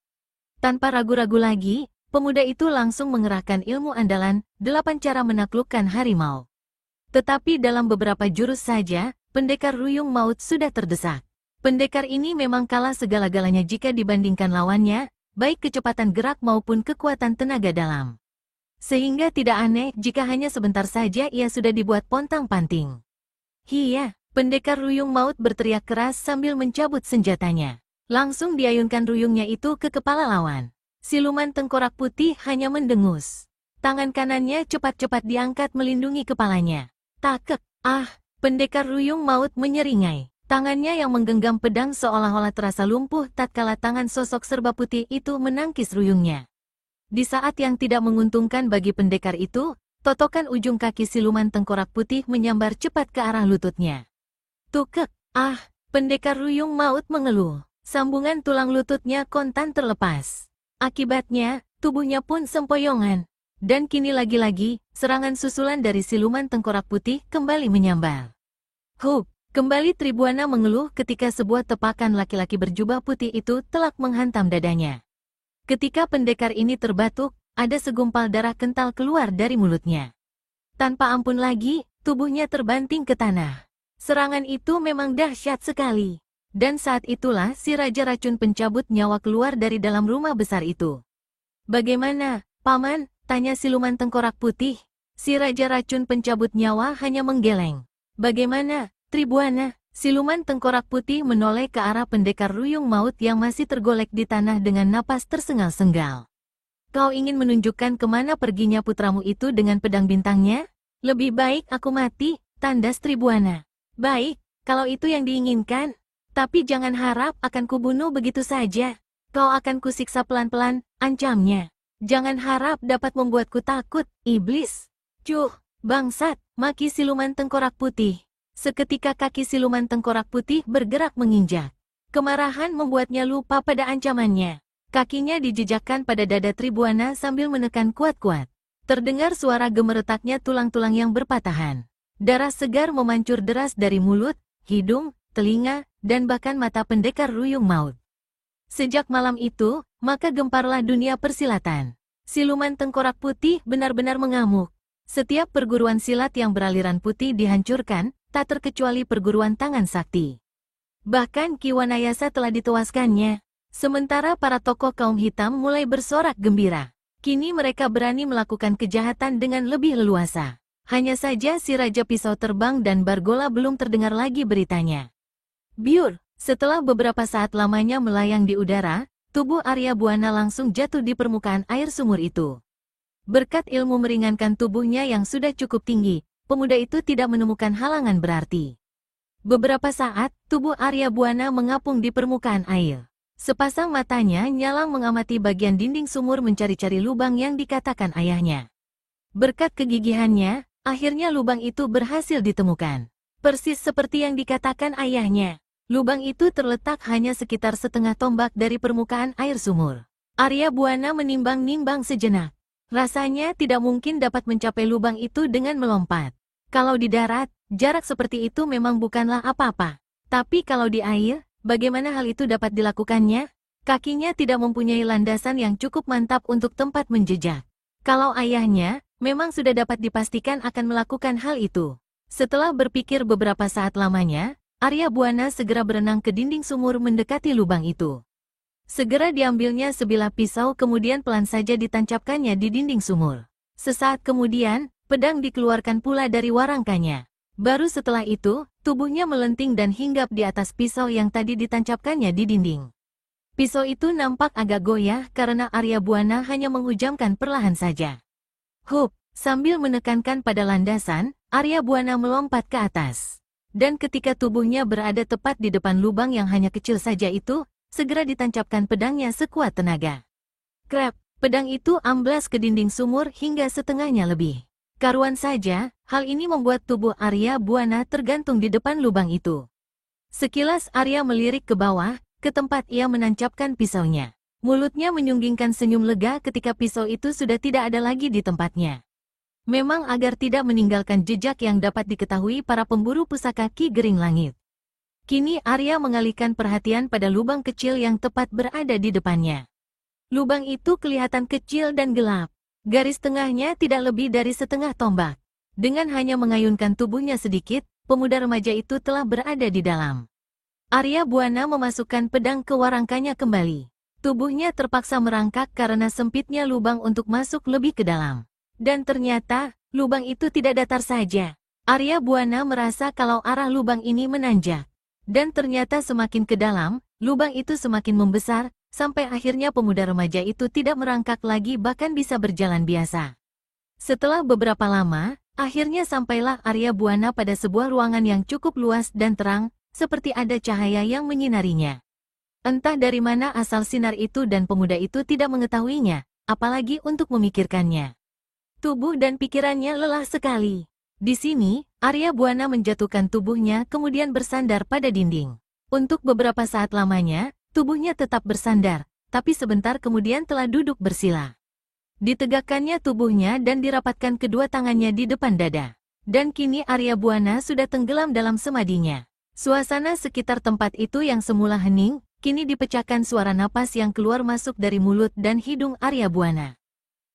Tanpa ragu-ragu lagi, pemuda itu langsung mengerahkan ilmu andalan, 8 cara menaklukkan harimau. Tetapi dalam beberapa jurus saja, pendekar ruyung maut sudah terdesak. Pendekar ini memang kalah segala-galanya jika dibandingkan lawannya, baik kecepatan gerak maupun kekuatan tenaga dalam. Sehingga tidak aneh jika hanya sebentar saja ia sudah dibuat pontang-panting. Hiya, pendekar ruyung maut berteriak keras sambil mencabut senjatanya. Langsung diayunkan ruyungnya itu ke kepala lawan. Siluman tengkorak putih hanya mendengus. Tangan kanannya cepat-cepat diangkat melindungi kepalanya. Takek, pendekar ruyung maut menyeringai. Tangannya yang menggenggam pedang seolah-olah terasa lumpuh tatkala tangan sosok serba putih itu menangkis ruyungnya. Di saat yang tidak menguntungkan bagi pendekar itu, totokan ujung kaki siluman tengkorak putih menyambar cepat ke arah lututnya. Tukek, pendekar ruyung maut mengeluh. Sambungan tulang lututnya kontan terlepas. Akibatnya, tubuhnya pun sempoyongan. Dan kini lagi-lagi, serangan susulan dari siluman tengkorak putih kembali menyambar. Hup, kembali Tribuana mengeluh ketika sebuah tepakan laki-laki berjubah putih itu telak menghantam dadanya. Ketika pendekar ini terbatuk, ada segumpal darah kental keluar dari mulutnya. Tanpa ampun lagi, tubuhnya terbanting ke tanah. Serangan itu memang dahsyat sekali. Dan saat itulah si Raja Racun Pencabut Nyawa keluar dari dalam rumah besar itu. Bagaimana, Paman? Tanya siluman tengkorak putih. Si Raja Racun Pencabut Nyawa hanya menggeleng. Bagaimana, Tribuana? Siluman tengkorak putih menoleh ke arah pendekar ruyung maut yang masih tergolek di tanah dengan napas tersengal-sengal. Kau ingin menunjukkan kemana perginya putramu itu dengan pedang bintangnya? Lebih baik aku mati, tandas Tribuana. Baik, kalau itu yang diinginkan. Tapi jangan harap akan kubunuh begitu saja. Kau akan kusiksa pelan-pelan, ancamnya. Jangan harap dapat membuatku takut, iblis. Cuh, bangsat, maki siluman tengkorak putih. Seketika kaki siluman tengkorak putih bergerak menginjak. Kemarahan membuatnya lupa pada ancamannya. Kakinya dijejakkan pada dada Tribuana sambil menekan kuat-kuat. Terdengar suara gemeretaknya tulang-tulang yang berpatahan. Darah segar memancur deras dari mulut, hidung, telinga, dan bahkan mata pendekar ruyung maut. Sejak malam itu, maka gemparlah dunia persilatan. Siluman tengkorak putih benar-benar mengamuk. Setiap perguruan silat yang beraliran putih dihancurkan, tak terkecuali perguruan tangan sakti. Bahkan Ki Wanayasa telah ditewaskannya. Sementara para tokoh kaum hitam mulai bersorak gembira. Kini mereka berani melakukan kejahatan dengan lebih leluasa. Hanya saja si Raja Pisau Terbang dan Bargola belum terdengar lagi beritanya. Biur, setelah beberapa saat lamanya melayang di udara, tubuh Arya Buana langsung jatuh di permukaan air sumur itu. Berkat ilmu meringankan tubuhnya yang sudah cukup tinggi, pemuda itu tidak menemukan halangan berarti. Beberapa saat, tubuh Arya Buana mengapung di permukaan air. Sepasang matanya nyalang mengamati bagian dinding sumur mencari-cari lubang yang dikatakan ayahnya. Berkat kegigihannya, akhirnya lubang itu berhasil ditemukan. Persis seperti yang dikatakan ayahnya. Lubang itu terletak hanya sekitar setengah tombak dari permukaan air sumur. Arya Buana menimbang-nimbang sejenak. Rasanya tidak mungkin dapat mencapai lubang itu dengan melompat. Kalau di darat, jarak seperti itu memang bukanlah apa-apa. Tapi kalau di air, bagaimana hal itu dapat dilakukannya? Kakinya tidak mempunyai landasan yang cukup mantap untuk tempat menjejak. Kalau ayahnya, memang sudah dapat dipastikan akan melakukan hal itu. Setelah berpikir beberapa saat lamanya, Arya Buana segera berenang ke dinding sumur mendekati lubang itu. Segera diambilnya sebilah pisau kemudian pelan saja ditancapkannya di dinding sumur. Sesaat kemudian, pedang dikeluarkan pula dari warangkanya. Baru setelah itu, tubuhnya melenting dan hinggap di atas pisau yang tadi ditancapkannya di dinding. Pisau itu nampak agak goyah karena Arya Buana hanya menghujamkan perlahan saja. Hup, sambil menekankan pada landasan, Arya Buana melompat ke atas. Dan ketika tubuhnya berada tepat di depan lubang yang hanya kecil saja itu, segera ditancapkan pedangnya sekuat tenaga. Krep, pedang itu amblas ke dinding sumur hingga setengahnya lebih. Karuan saja, hal ini membuat tubuh Arya Buana tergantung di depan lubang itu. Sekilas Arya melirik ke bawah, ke tempat ia menancapkan pisaunya. Mulutnya menyunggingkan senyum lega ketika pisau itu sudah tidak ada lagi di tempatnya. Memang agar tidak meninggalkan jejak yang dapat diketahui para pemburu pusaka Ki Gering Langit. Kini Arya mengalihkan perhatian pada lubang kecil yang tepat berada di depannya. Lubang itu kelihatan kecil dan gelap. Garis tengahnya tidak lebih dari setengah tombak. Dengan hanya mengayunkan tubuhnya sedikit, pemuda remaja itu telah berada di dalam. Arya Buana memasukkan pedang ke warangkanya kembali. Tubuhnya terpaksa merangkak karena sempitnya lubang untuk masuk lebih ke dalam. Dan ternyata, lubang itu tidak datar saja. Arya Buana merasa kalau arah lubang ini menanjak. Dan ternyata semakin ke dalam, lubang itu semakin membesar, sampai akhirnya pemuda remaja itu tidak merangkak lagi bahkan bisa berjalan biasa. Setelah beberapa lama, akhirnya sampailah Arya Buana pada sebuah ruangan yang cukup luas dan terang, seperti ada cahaya yang menyinarinya. Entah dari mana asal sinar itu dan pemuda itu tidak mengetahuinya, apalagi untuk memikirkannya. Tubuh dan pikirannya lelah sekali. Di sini, Arya Buana menjatuhkan tubuhnya kemudian bersandar pada dinding. Untuk beberapa saat lamanya, tubuhnya tetap bersandar, tapi sebentar kemudian telah duduk bersila. Ditegakkannya tubuhnya dan dirapatkan kedua tangannya di depan dada. Dan kini Arya Buana sudah tenggelam dalam semadinya. Suasana sekitar tempat itu yang semula hening, kini dipecahkan suara napas yang keluar masuk dari mulut dan hidung Arya Buana.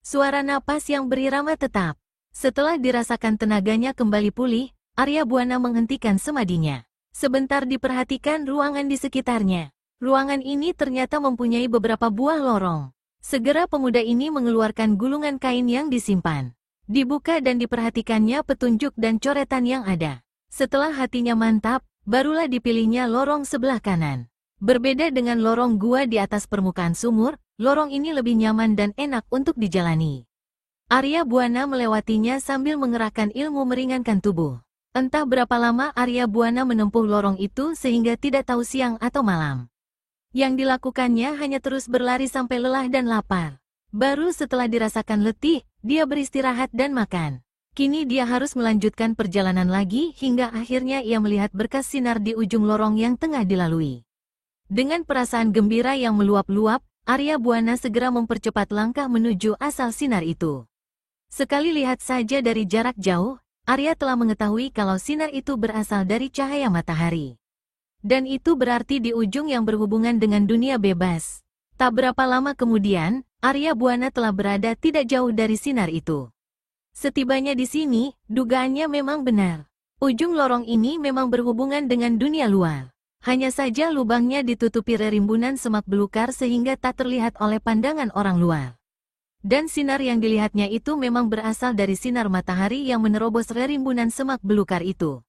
Suara napas yang berirama tetap. Setelah dirasakan tenaganya kembali pulih, Arya Buana menghentikan semadinya. Sebentar diperhatikan ruangan di sekitarnya. Ruangan ini ternyata mempunyai beberapa buah lorong. Segera pemuda ini mengeluarkan gulungan kain yang disimpan. Dibuka dan diperhatikannya petunjuk dan coretan yang ada. Setelah hatinya mantap, barulah dipilihnya lorong sebelah kanan. Berbeda dengan lorong gua di atas permukaan sumur, lorong ini lebih nyaman dan enak untuk dijalani. Arya Buana melewatinya sambil mengerahkan ilmu meringankan tubuh. Entah berapa lama Arya Buana menempuh lorong itu sehingga tidak tahu siang atau malam. Yang dilakukannya hanya terus berlari sampai lelah dan lapar. Baru setelah dirasakan letih, dia beristirahat dan makan. Kini dia harus melanjutkan perjalanan lagi hingga akhirnya ia melihat berkas sinar di ujung lorong yang tengah dilalui. Dengan perasaan gembira yang meluap-luap, Arya Buana segera mempercepat langkah menuju asal sinar itu. Sekali lihat saja dari jarak jauh, Arya telah mengetahui kalau sinar itu berasal dari cahaya matahari. Dan itu berarti di ujung yang berhubungan dengan dunia bebas. Tak berapa lama kemudian, Arya Buana telah berada tidak jauh dari sinar itu. Setibanya di sini, dugaannya memang benar. Ujung lorong ini memang berhubungan dengan dunia luar. Hanya saja lubangnya ditutupi rerimbunan semak belukar sehingga tak terlihat oleh pandangan orang luar. Dan sinar yang dilihatnya itu memang berasal dari sinar matahari yang menerobos rerimbunan semak belukar itu.